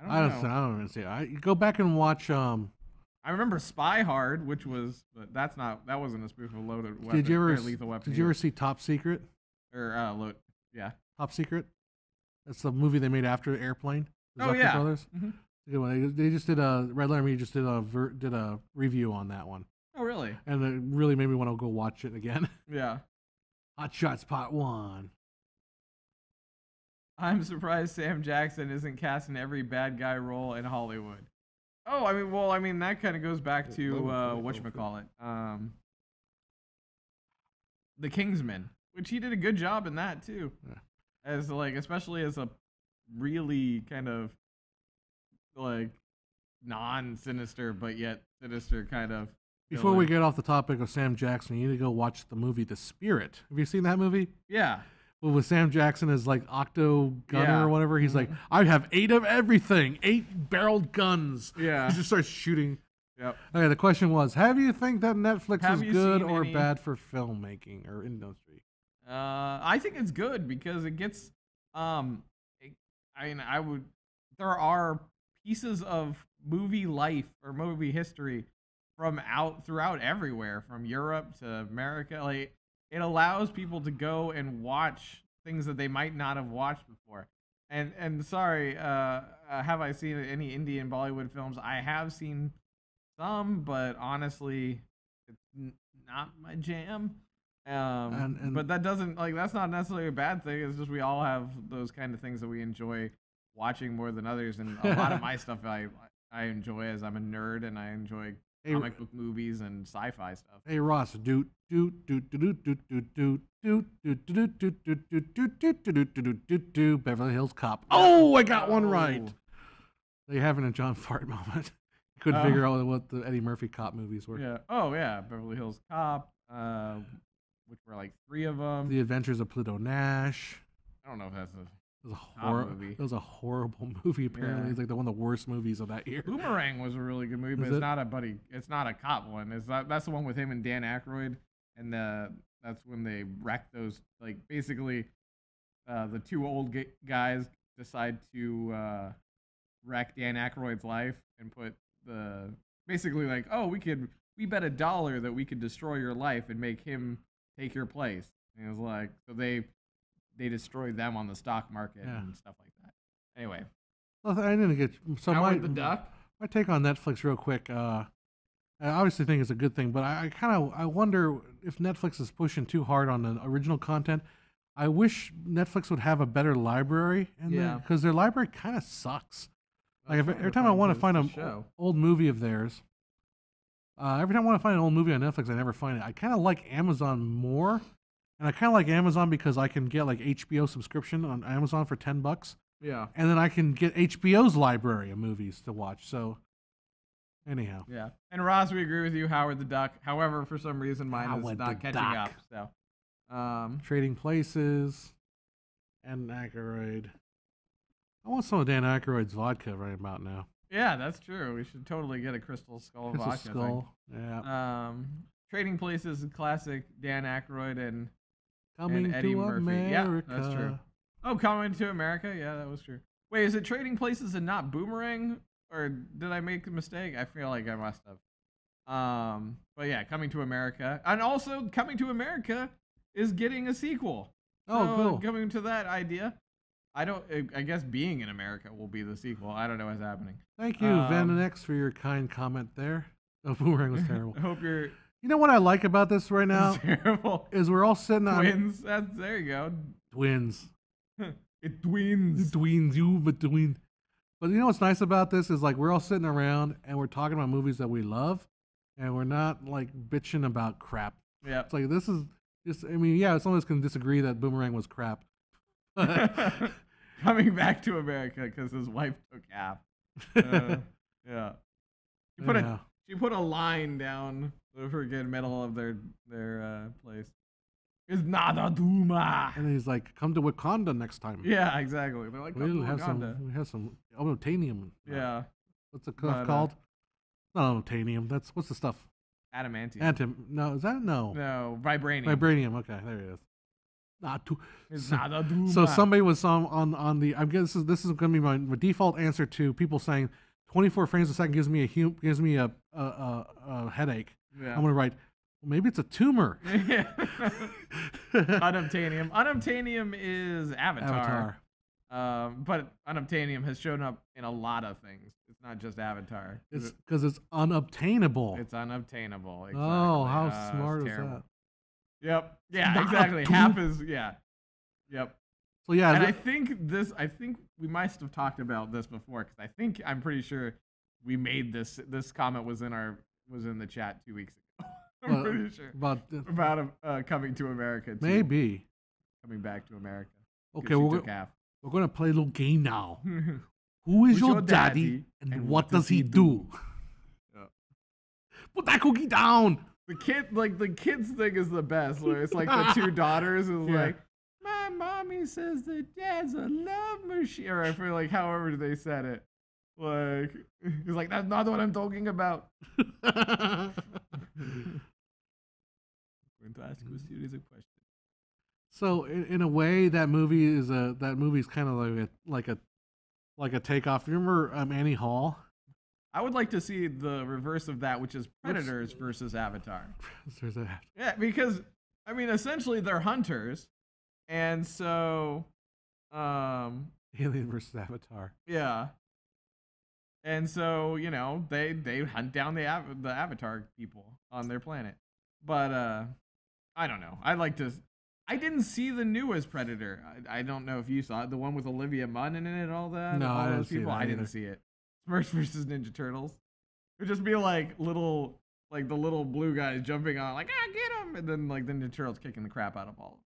I don't know. I don't even see it. You go back and watch. I remember Spy Hard, but that wasn't a spoof of Loaded Weapon. Did you ever Lethal Weapon? Did you ever see Top Secret? Or yeah. Top Secret. That's the movie they made after Airplane. Oh yeah. Brothers. Mm-hmm. They just did a Red Letter Media just did a review on that one. Oh really? And it really made me want to go watch it again. Yeah. Hot Shots Part 1. I'm surprised Sam Jackson isn't cast in every bad guy role in Hollywood. Oh, I mean that kind of goes back to whatchamacallit. The Kingsman, which he did a good job in that too. Yeah. As like, especially as a really kind of like non-sinister but yet sinister kind of. Before we get off the topic of Sam Jackson, you need to go watch the movie The Spirit. Have you seen that movie? Yeah. Well, with Sam Jackson as like Octo Gunner or whatever, he's like, I have 8 of everything, 8-barreled guns. Yeah. He just starts shooting. Yep. Okay, the question was, have you think that Netflix is good or bad for filmmaking or industry? I think it's good because it gets there are pieces of movie life or movie history throughout everywhere, from Europe to America. Like, it allows people to go and watch things that they might not have watched before. And sorry, have I seen any Indian Bollywood films? I have seen some, but honestly, it's not my jam. But that doesn't, like, that's not necessarily a bad thing. It's just we all have those kind of things that we enjoy watching more than others, and a lot of my stuff I enjoy as I'm a nerd and I enjoy comic book movies and sci-fi stuff. Hey Ross, Beverly Hills Cop. Oh, I got one right. They having a John Fart moment. Couldn't figure out what the Eddie Murphy cop movies were. Yeah. Oh yeah, Beverly Hills Cop. Which were like 3 of them. The Adventures of Pluto Nash. I don't know if that's movie. It was a horrible movie. Apparently, Yeah. It's like one of the worst movies of that year. Boomerang was a really good movie, but it's not a buddy. It's not a cop one. That's the one with him and Dan Aykroyd, and that's when they wreck those. Like basically, the 2 old guys decide to wreck Dan Aykroyd's life and put basically like, oh, we bet $1 that we could destroy your life and make him take your place. And it was like, so they destroyed them on the stock market and stuff like that. Anyway, well, I didn't get Howard the Duck. My take on Netflix, real quick. I obviously think it's a good thing, but I wonder if Netflix is pushing too hard on the original content. I wish Netflix would have a better library, because their library kind of sucks. Like every time I want to find an old movie of theirs. Every time I want to find an old movie on Netflix, I never find it. I kind of like Amazon more, and I kind of like Amazon because I can get like HBO subscription on Amazon for $10, Yeah. And then I can get HBO's library of movies to watch. So, anyhow. Yeah. And Ross, we agree with you. Howard the Duck. However, for some reason, mine is Howard not the catching Duck. up. So, Trading Places and Aykroyd. I want some of Dan Aykroyd's vodka right about now. yeah, that's true. We should totally get a Crystal Skull Crystal vodka. Skull. Yeah. Trading Places, classic Dan Aykroyd and Coming Eddie to Murphy. America. Yeah, that's true. Oh, Coming to America. Yeah, that was true. Wait, is it Trading Places and not Boomerang? Or did I make a mistake? I feel like I must have. But yeah, Coming to America. And also, Coming to America is getting a sequel. Oh, so, cool. Coming to that idea. I guess Being in America will be the sequel. I don't know what's happening. Thank you, Van and X, for your kind comment there. Oh, Boomerang was terrible. I hope you're... You know what I like about this right now? Terrible. Is we're all sitting on... Twins. There you go. Twins. It twins. Twins, you between. But you know what's nice about this is like we're all sitting around and we're talking about movies that we love, and we're not like bitching about crap. Yeah. It's like this is just. I mean, yeah, some of us can disagree that Boomerang was crap. Coming back to America because his wife took half. Yeah. She put a line down the freaking middle of their place. It's nada duma. And he's like, "Come to Wakanda next time." Yeah, exactly. They're like, we have some unobtainium. Yeah. What's the stuff called? Not unobtainium. What's the stuff? Adamantium. No, is that no? No, vibranium. Vibranium. Okay, there it is. Nada duma. So somebody was on the. I guess this is going to be my default answer to people saying 24 frames a second gives me a headache. Yeah. I'm going to write. Well, maybe it's a tumor. Unobtainium. Unobtainium is Avatar. But unobtainium has shown up in a lot of things. It's not just Avatar. It's because it's unobtainable. It's unobtainable. Exactly. Oh, how smart is that? Yep. Yeah, exactly. Half is Yep. So yeah, and I think we might have talked about this before because I'm pretty sure we made this comment was in the chat 2 weeks ago. I'm pretty sure about Coming to America too. Maybe Coming back to America. Okay, we're gonna play a little game now. Who is your daddy and what does he do? Yeah. Put that cookie down. The kids thing is the best. Where it's like the two daughters is like, my mommy says that dad's a love machine, or I feel like however they said it. Like he's like, that's not what I'm talking about. I'm going to ask you a series of questions. So in a way, that movie's kind of like a takeoff. You remember Annie Hall? I would like to see the reverse of that, which is Predators versus Avatar. Yeah, because I mean, essentially they're hunters, and so Alien versus Avatar. Yeah. And so, you know, they hunt down the Avatar people on their planet. But I don't know. I didn't see the newest Predator. I don't know if you saw it. The one with Olivia Munn in it and all that. No, all I didn't those see people. that I didn't see it. Smurfs versus Ninja Turtles. It would just be like the little blue guys jumping on, like, get him! And then like the Ninja Turtles kicking the crap out of all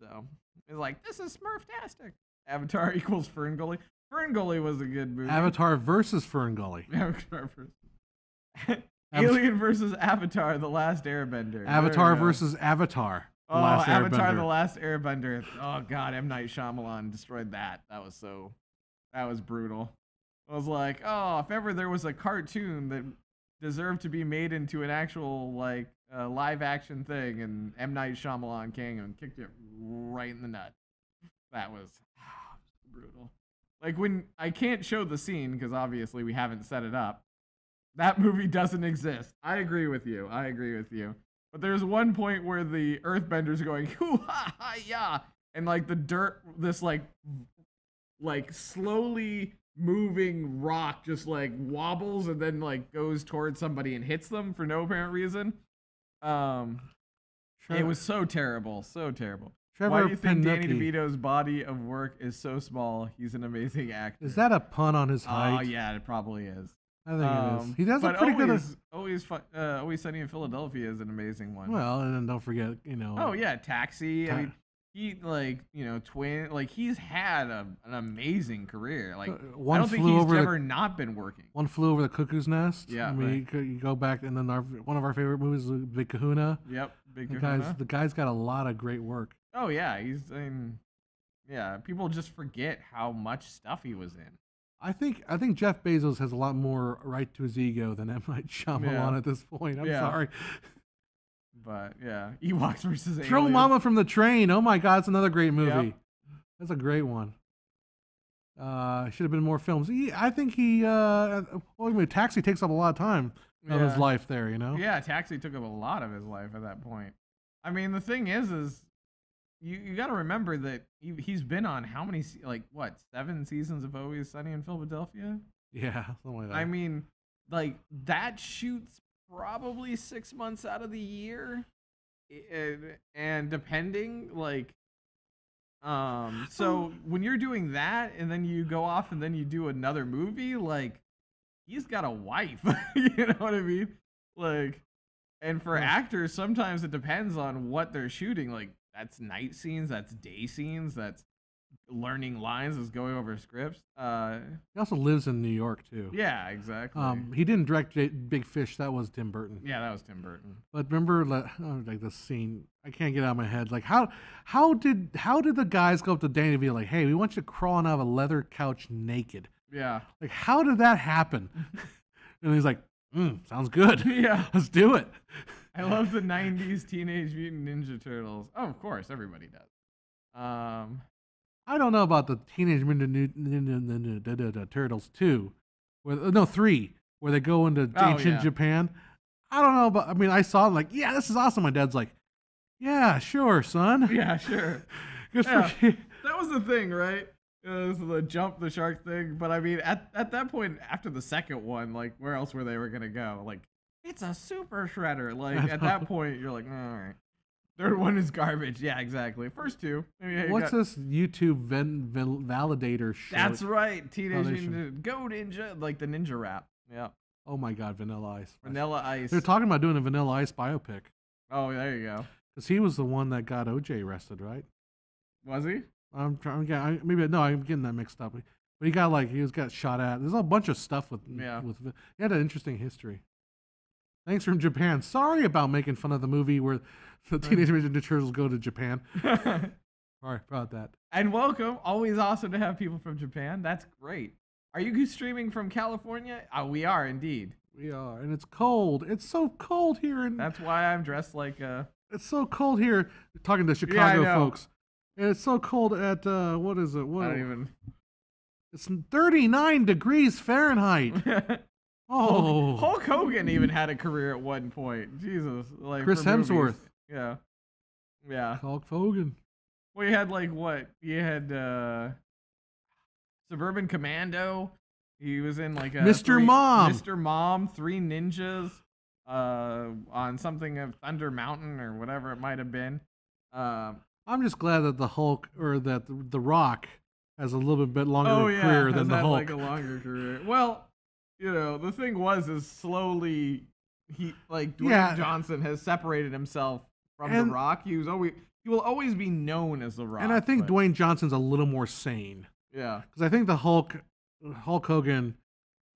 of them. So it's like, this is Smurftastic. Avatar equals Ferngully. Ferngully was a good movie. Avatar versus Ferngully. Avatar versus Alien versus Avatar: The Last Airbender. Avatar versus Avatar. Oh, Avatar: The Last Airbender. Oh God, M. Night Shyamalan destroyed that. That was brutal. I was like, oh, if ever there was a cartoon that deserved to be made into an actual like live action thing, and M. Night Shyamalan came and kicked it right in the nuts. That was brutal. Like when I can't show the scene because obviously we haven't set it up. That movie doesn't exist. I agree with you. But there's one point where the Earthbender's going, hoo ha ha yeah, and like the dirt, this like slowly moving rock just like wobbles and then like goes towards somebody and hits them for no apparent reason. It was so terrible, so terrible. Why do you think Danny DeVito's body of work is so small? He's an amazing actor. Is that a pun on his height? Oh yeah, it probably is. I think it is. He does a pretty good. Always Sunny in Philadelphia is an amazing one. Well, and then don't forget, you know. Oh yeah, Taxi. I mean, he twin, like he's had an amazing career. Like One I don't think Flew he's Over ever not been working. One Flew Over the Cuckoo's Nest. Yeah, I mean, you go back, and then one of our favorite movies, Big Kahuna. Yep, Big Kahuna. The guy's got a lot of great work. Oh yeah, people just forget how much stuff he was in. I think Jeff Bezos has a lot more right to his ego than M. Night Shyamalan at this point. I'm sorry. But yeah, Ewoks versus Aliens. Throw Mama from the Train. Oh my God, it's another great movie. Yep. That's a great one. Should have been more films. I think Taxi takes up a lot of time of his life there, you know? Yeah, Taxi took up a lot of his life at that point. I mean, the thing is you got to remember that he's been on how many, 7 seasons of Always Sunny in Philadelphia? Yeah, something like that. I mean, like, that shoots probably 6 months out of the year. And depending, so when you're doing that and then you go off and then you do another movie, like, he's got a wife. You know what I mean? Like, and for actors, sometimes it depends on what they're shooting. Like, that's night scenes, that's day scenes, that's learning lines, that's going over scripts. He also lives in New York too. Yeah, exactly. He didn't direct Big Fish. That was Tim Burton. Yeah, that was Tim Burton. But remember, like the scene, I can't get out of my head. Like how did the guys go up to Danny DeVito like, hey, we want you to crawl out of a leather couch naked? Yeah. Like, how did that happen? And he's like, sounds good. Yeah, let's do it. I love the 90s Teenage Mutant Ninja Turtles. Oh, of course, everybody does. I don't know about the Teenage Mutant Ninja Turtles 2, 3, where they go into ancient Japan. I don't know, but I mean, I saw them like, yeah, this is awesome. My dad's like, yeah, sure, son. Yeah, sure. Good for you. That was the thing, right? It was the jump the shark thing. But I mean, at that point, after the second one, like, where else were they were gonna go? Like, it's a super shredder. Like, at that point, you're like, all right. Third one is garbage. Yeah, exactly. First two. What's this YouTube validator show? That's right. Teenage Ninja. Go Ninja. Like the ninja rap. Yeah. Oh my God, Vanilla Ice. Vanilla Ice. They're talking about doing a Vanilla Ice biopic. Oh, there you go. Because he was the one that got OJ arrested, right? Was he? I'm getting that mixed up. But he got shot at. There's a bunch of stuff with. He had an interesting history. Thanks from Japan. Sorry about making fun of the movie where the Teenage Mutant Ninja Turtles go to Japan. Sorry about that. And welcome. Always awesome to have people from Japan. That's great. Are you streaming from California? We are indeed. We are, and it's cold. It's so cold here. That's why I'm dressed like a... It's so cold here. Talking to Chicago folks. And it's so cold at, what is it? I don't even... It's 39 degrees Fahrenheit. Oh, Hulk Hogan even had a career at one point. Jesus, like Chris Hemsworth. Yeah. Hulk Hogan. Well, you had what? You had Suburban Commando. He was in like a Mr. Mom, Three Ninjas, on something of Thunder Mountain or whatever it might have been. I'm just glad that the Hulk or that the Rock has a little bit longer career than the Hulk. Like a longer career. Well. You know, the thing is slowly Dwayne Johnson has separated himself from The Rock. He will always be known as The Rock. And I think Dwayne Johnson's a little more sane. Yeah. Because I think the Hulk Hogan,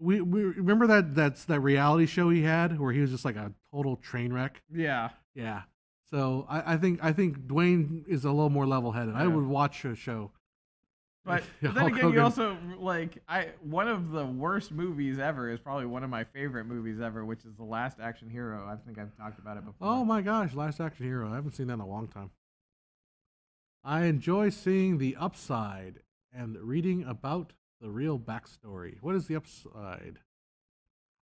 we remember that reality show he had where he was just like a total train wreck. Yeah. Yeah. So I think Dwayne is a little more level headed. Yeah. I would watch a show. But then again, Hogan. You also one of the worst movies ever is probably one of my favorite movies ever, which is The Last Action Hero. I think I've talked about it before. Oh my gosh, Last Action Hero! I haven't seen that in a long time. I enjoy seeing the upside and reading about the real backstory. What is the upside?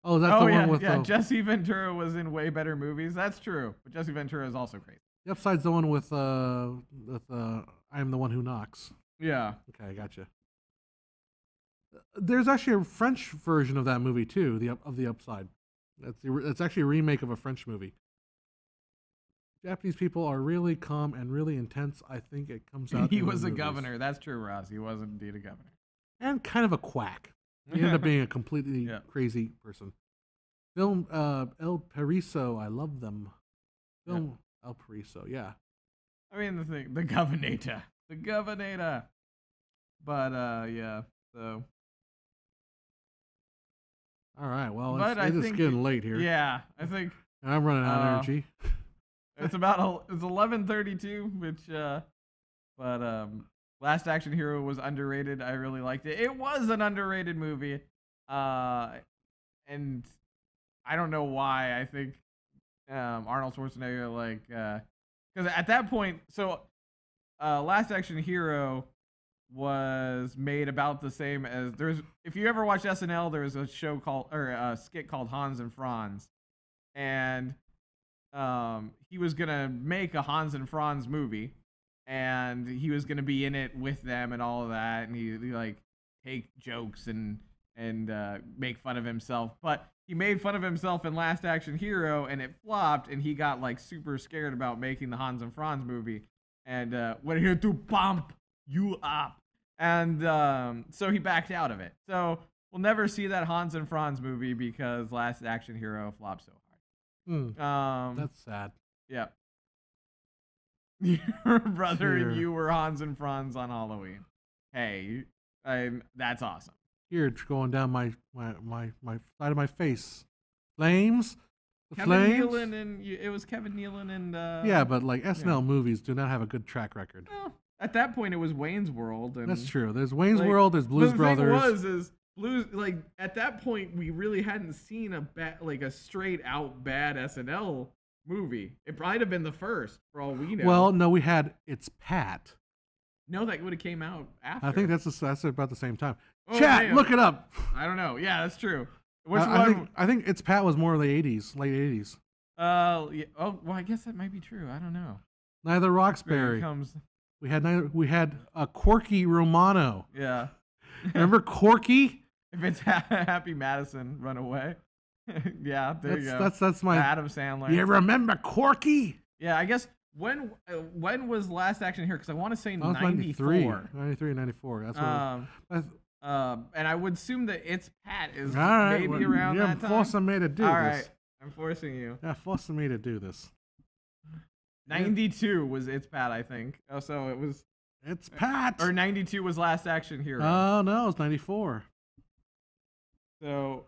Oh, that's the one with Jesse Ventura was in way better movies. That's true, but Jesse Ventura is also crazy. The upside's the one with I Am the One Who Knocks. Yeah. Okay, I gotcha. There's actually a French version of that movie too, of the Upside. That's actually a remake of a French movie. Japanese people are really calm and really intense. I think it comes out. He was a governor. That's true, Ross. He was indeed a governor. And kind of a quack. He ended up being a completely crazy person. Film El Pariso. I love them. Film El Pariso. Yeah. I mean, the governor. But yeah, so. All right, well, it's getting late here. Yeah, I think. And I'm running out of energy. It's 11:32, which but Last Action Hero was underrated. I really liked it. It was an underrated movie. And I don't know why. I think Arnold Schwarzenegger, like, because at that point, so Last Action Hero was made about the same as if you ever watch SNL, there's a show called or a skit called Hans and Franz, and he was gonna make a Hans and Franz movie, and he was gonna be in it with them and all of that, and he like take jokes and make fun of himself, but he made fun of himself in Last Action Hero, and it flopped, and he got like super scared about making the Hans and Franz movie, and we're here to pump you up, and so he backed out of it. So we'll never see that Hans and Franz movie because Last Action Hero flopped so hard. That's sad. Yeah. Your brother and you were Hans and Franz on Halloween. Hey, that's awesome. Here, it's going down my side of my face. Flames. Kevin Nealon and it was Kevin Nealon and yeah, but like SNL movies do not have a good track record. Well, at that point, it was Wayne's World. And that's true. There's Wayne's World. There's Blues Brothers. The thing is Blues. Like at that point, we really hadn't seen a straight out bad SNL movie. It might have been the first, for all we know. Well, no, we had It's Pat. No, that would have came out after. I think that's about the same time. Oh, Chat, damn. Look it up. I don't know. Yeah, that's true. Which one? I think It's Pat was more of the 80s, late 80s. Yeah. Oh, well, I guess that might be true. I don't know. Neither Roxbury. We had a Corky Romano. Yeah. Remember Corky? If it's Happy Madison, Run Away. Yeah, there you go. That's my Adam Sandler. You remember Corky? Yeah, I guess when was Last Action Hero? Because I want to say 94. 93 and 94. That's what. And I would assume that It's Pat is maybe around that time. You're forcing me to do this. All right, I'm forcing you. Yeah, forcing me to do this. 92 was It's Pat, I think. Oh, so it was. It's Pat. Or 92 was Last Action Hero. Oh no, it was 94. So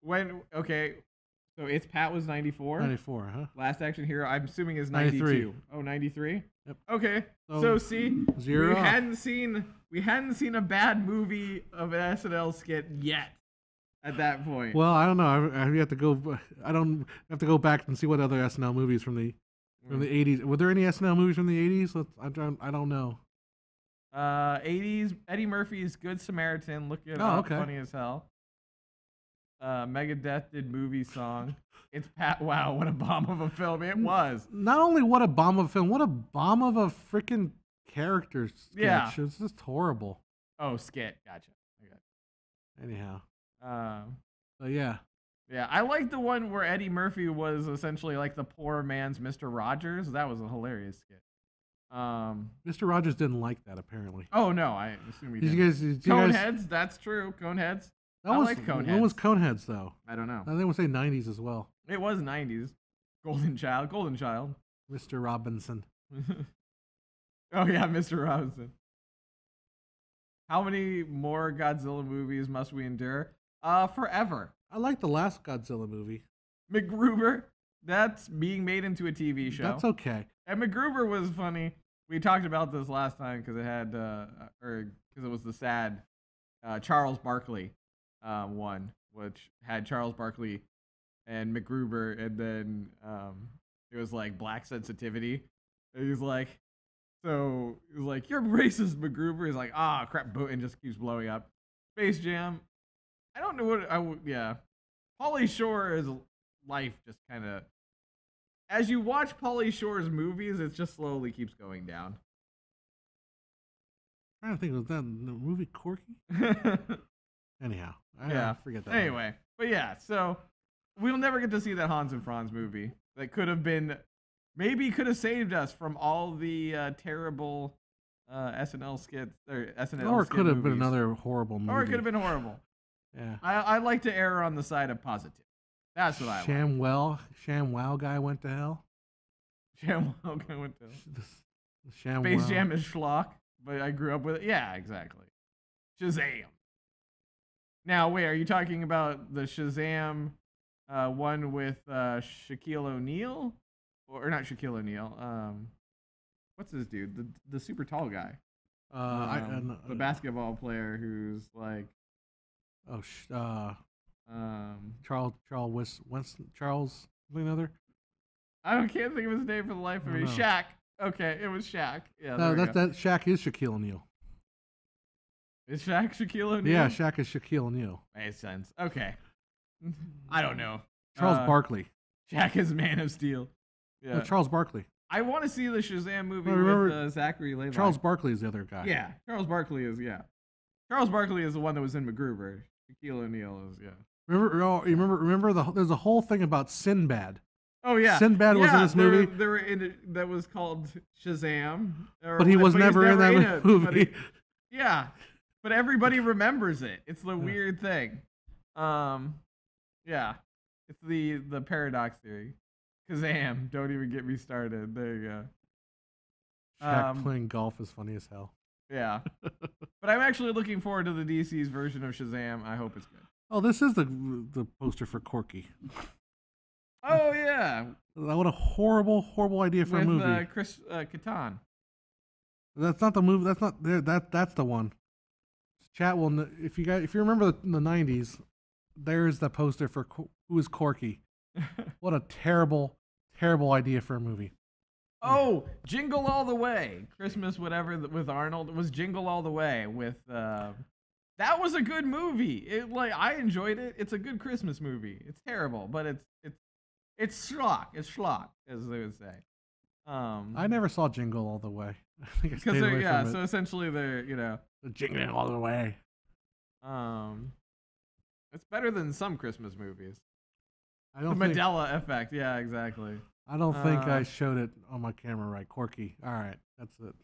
so It's Pat was 94. 94, huh? Last Action Hero, I'm assuming is 92. 93. Oh, 93. Yep. Okay. So see, zero. We hadn't seen a bad movie of an SNL skit yet. At that point. Well, I don't know. I have to go. I don't have to go back and see what other SNL movies from the 80s. Were there any SNL movies from the 80s? I don't know. 80s. Eddie Murphy's Good Samaritan. Look it up. Okay. Funny as hell. Megadeth did Movie Song. It's Pat. Wow, what a bomb of a film it was. Not only what a bomb of a film, what a bomb of a freaking character sketch. Yeah. It's just horrible. Oh, skit. Gotcha. Anyhow. But yeah. Yeah, I like the one where Eddie Murphy was essentially like the poor man's Mr. Rogers. That was a hilarious skit. Mr. Rogers didn't like that apparently. Oh no, I assume he did. Coneheads, that's true. Coneheads. I like Coneheads. When was Coneheads though? I don't know. I think we'll say 90s as well. It was 90s. Golden Child. Mr. Robinson. Oh yeah, Mr. Robinson. How many more Godzilla movies must we endure? Forever. I like the last Godzilla movie. Macgruber. That's being made into a TV show. That's okay. And Macgruber was funny. We talked about this last time because it had, because it was the sad Charles Barkley one, which had Charles Barkley and Macgruber, and then it was like black sensitivity. And he's like, you're racist, Macgruber. He's like, crap, and just keeps blowing up. Space Jam. I don't know what Pauly Shore's life just kind of, as you watch Pauly Shore's movies, it just slowly keeps going down. I'm trying to think of that movie Corky. Anyhow, forget that. Anyway, but yeah, so we'll never get to see that Hans and Franz movie. That could have saved us from all the terrible SNL skits or SNL. Or it could have been another horrible movie. Or it could have been horrible. Yeah. I like to err on the side of positive. That's what I like. ShamWow guy went to hell. ShamWow guy went to hell. Space Jam is schlock, but I grew up with it. Yeah, exactly. Shazam. Now, wait, are you talking about the Shazam one with Shaquille O'Neal? Or not Shaquille O'Neal. What's this dude? The super tall guy. The basketball player who's like... Charles something other. I can't think of his name for the life of me. Shaq. Okay, it was Shaq. Yeah. No, that Shaq is Shaquille O'Neal. Is Shaq Shaquille O'Neal? Yeah, Shaq is Shaquille O'Neal. Makes sense. Okay. I don't know. Charles Barkley. Shaq is Man of Steel. Yeah. No, Charles Barkley. I want to see the Shazam movie with Zachary Levi. Charles Barkley is the other guy. Yeah, Charles Barkley is the one that was in Macgruber. Shaquille O'Neal is Remember there's a whole thing about Sinbad. Oh yeah, Sinbad was in this movie. They were in it, that was called Shazam. But he was never in that movie. But everybody remembers it. It's the weird thing. Yeah, it's the paradox theory. Kazam, don't even get me started. There you go. Shaq playing golf is funny as hell. Yeah, but I'm actually looking forward to the DC's version of Shazam. I hope it's good. Oh, this is the poster for Corky. Oh yeah, what a horrible idea for a movie. With Chris Kattan. That's not the movie. That's not there. That's the one. Chat will if you remember the '90s, there's the poster for who is Corky. What a terrible idea for a movie. Oh, Jingle All the Way, Christmas whatever with Arnold. It was Jingle All the Way with. That was a good movie. I enjoyed it. It's a good Christmas movie. It's terrible, but it's schlock. It's schlock, as they would say. I never saw Jingle All the Way. I think I stayed away from it. So essentially they're Jingling all the way. It's better than some Christmas movies. I don't the Mandela effect. Yeah, exactly. I don't think I showed it on my camera right. Corky. All right, that's it.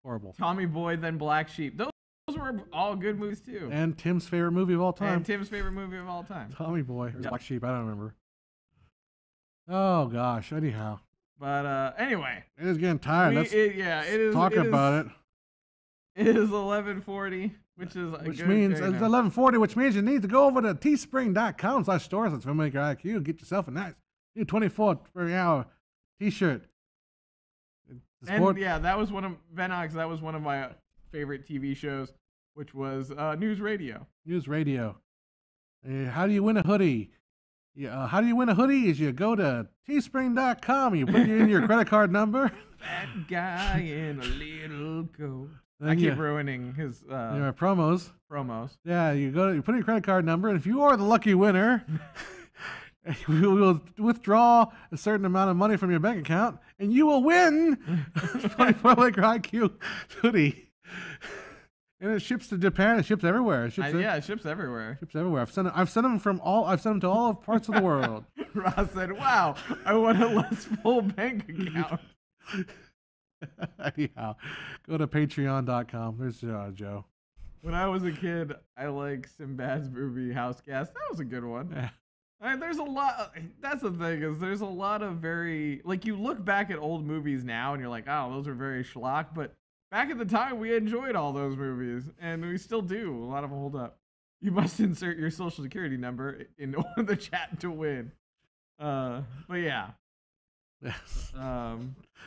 Horrible. Tommy Boy, then Black Sheep. Those were all good movies too. And Tim's favorite movie of all time. Tommy Boy or Black Sheep. I don't remember. Oh gosh. Anyhow. But anyway, it is getting tired. Let's talk about it. It is 11:40, which means it's 11:40, which means you need to go over to teespring.com/stores/filmmaker IQ and get yourself a nice new 24-hour T-shirt. And that was one of Venox. That was one of my favorite TV shows, which was News Radio. News Radio. How do you win a hoodie? How do you win a hoodie? Is you go to teespring.com, you put in your credit card number. That guy in a little coat. I keep ruining his promos. Yeah, you put in your credit card number, and if you are the lucky winner, we will withdraw a certain amount of money from your bank account, and you will win 24-Maker IQ hoodie. And it ships to Japan. It ships everywhere. It ships everywhere. I've sent them to all parts of the world. Ross said, "Wow, I want a less full bank account." Anyhow, go to patreon.com. There's Joe. When I was a kid, I liked Sinbad's movie House Gas. That was a good one. Yeah. There's a lot. That's the thing is there's a lot of very you look back at old movies now and you're like, oh, those are very schlock. But back at the time, we enjoyed all those movies, and we still do. A lot of them hold up. You must insert your social security number in the chat to win. But yeah. Yes.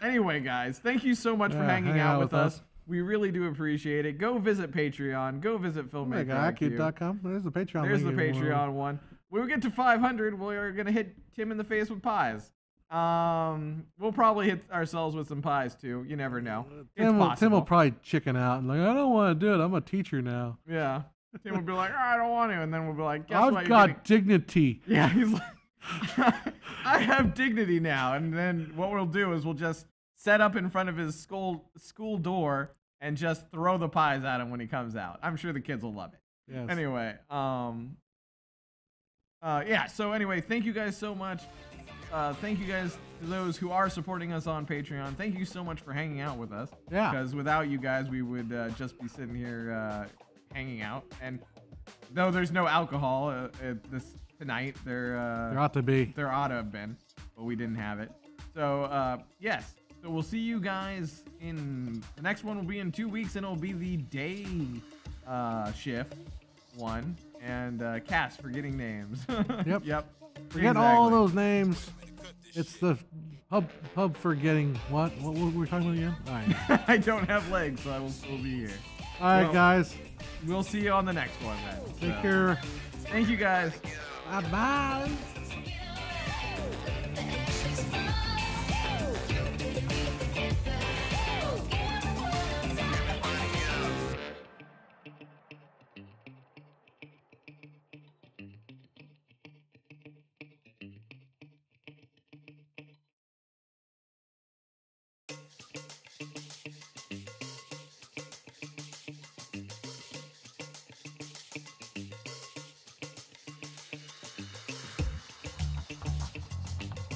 Anyway, guys, thank you so much for hanging out with us. We really do appreciate it. Go visit Patreon. Go visit filmmaker.com. There's the Patreon. There's the Patreon one. When we get to 500, we're gonna hit Tim in the face with pies. We'll probably hit ourselves with some pies too. You never know. Tim will probably chicken out and I don't want to do it. I'm a teacher now. Yeah. Tim will be like, I don't want to, and then we'll be like, I've got dignity. Yeah, he's like, I have dignity now. And then what we'll do is we'll just set up in front of his school door and just throw the pies at him when he comes out. I'm sure the kids will love it. Yes. Anyway, so anyway, thank you guys so much. Thank you guys to those who are supporting us on Patreon. Thank you so much for hanging out with us. Yeah. Because without you guys, we would just be sitting here hanging out. And though there's no alcohol tonight, there ought to be. There ought to have been, but we didn't have it. So yes, So we'll see you guys in the next one. Will be in 2 weeks, and it'll be the day shift one. And Cass forgetting names. Yep. Yep. Forget all those names. It's the pub forgetting what? What were we talking about again? All right. I don't have legs, so I will still be here. All right, guys. We'll see you on the next one then. Take care. Thank you, guys. Bye-bye.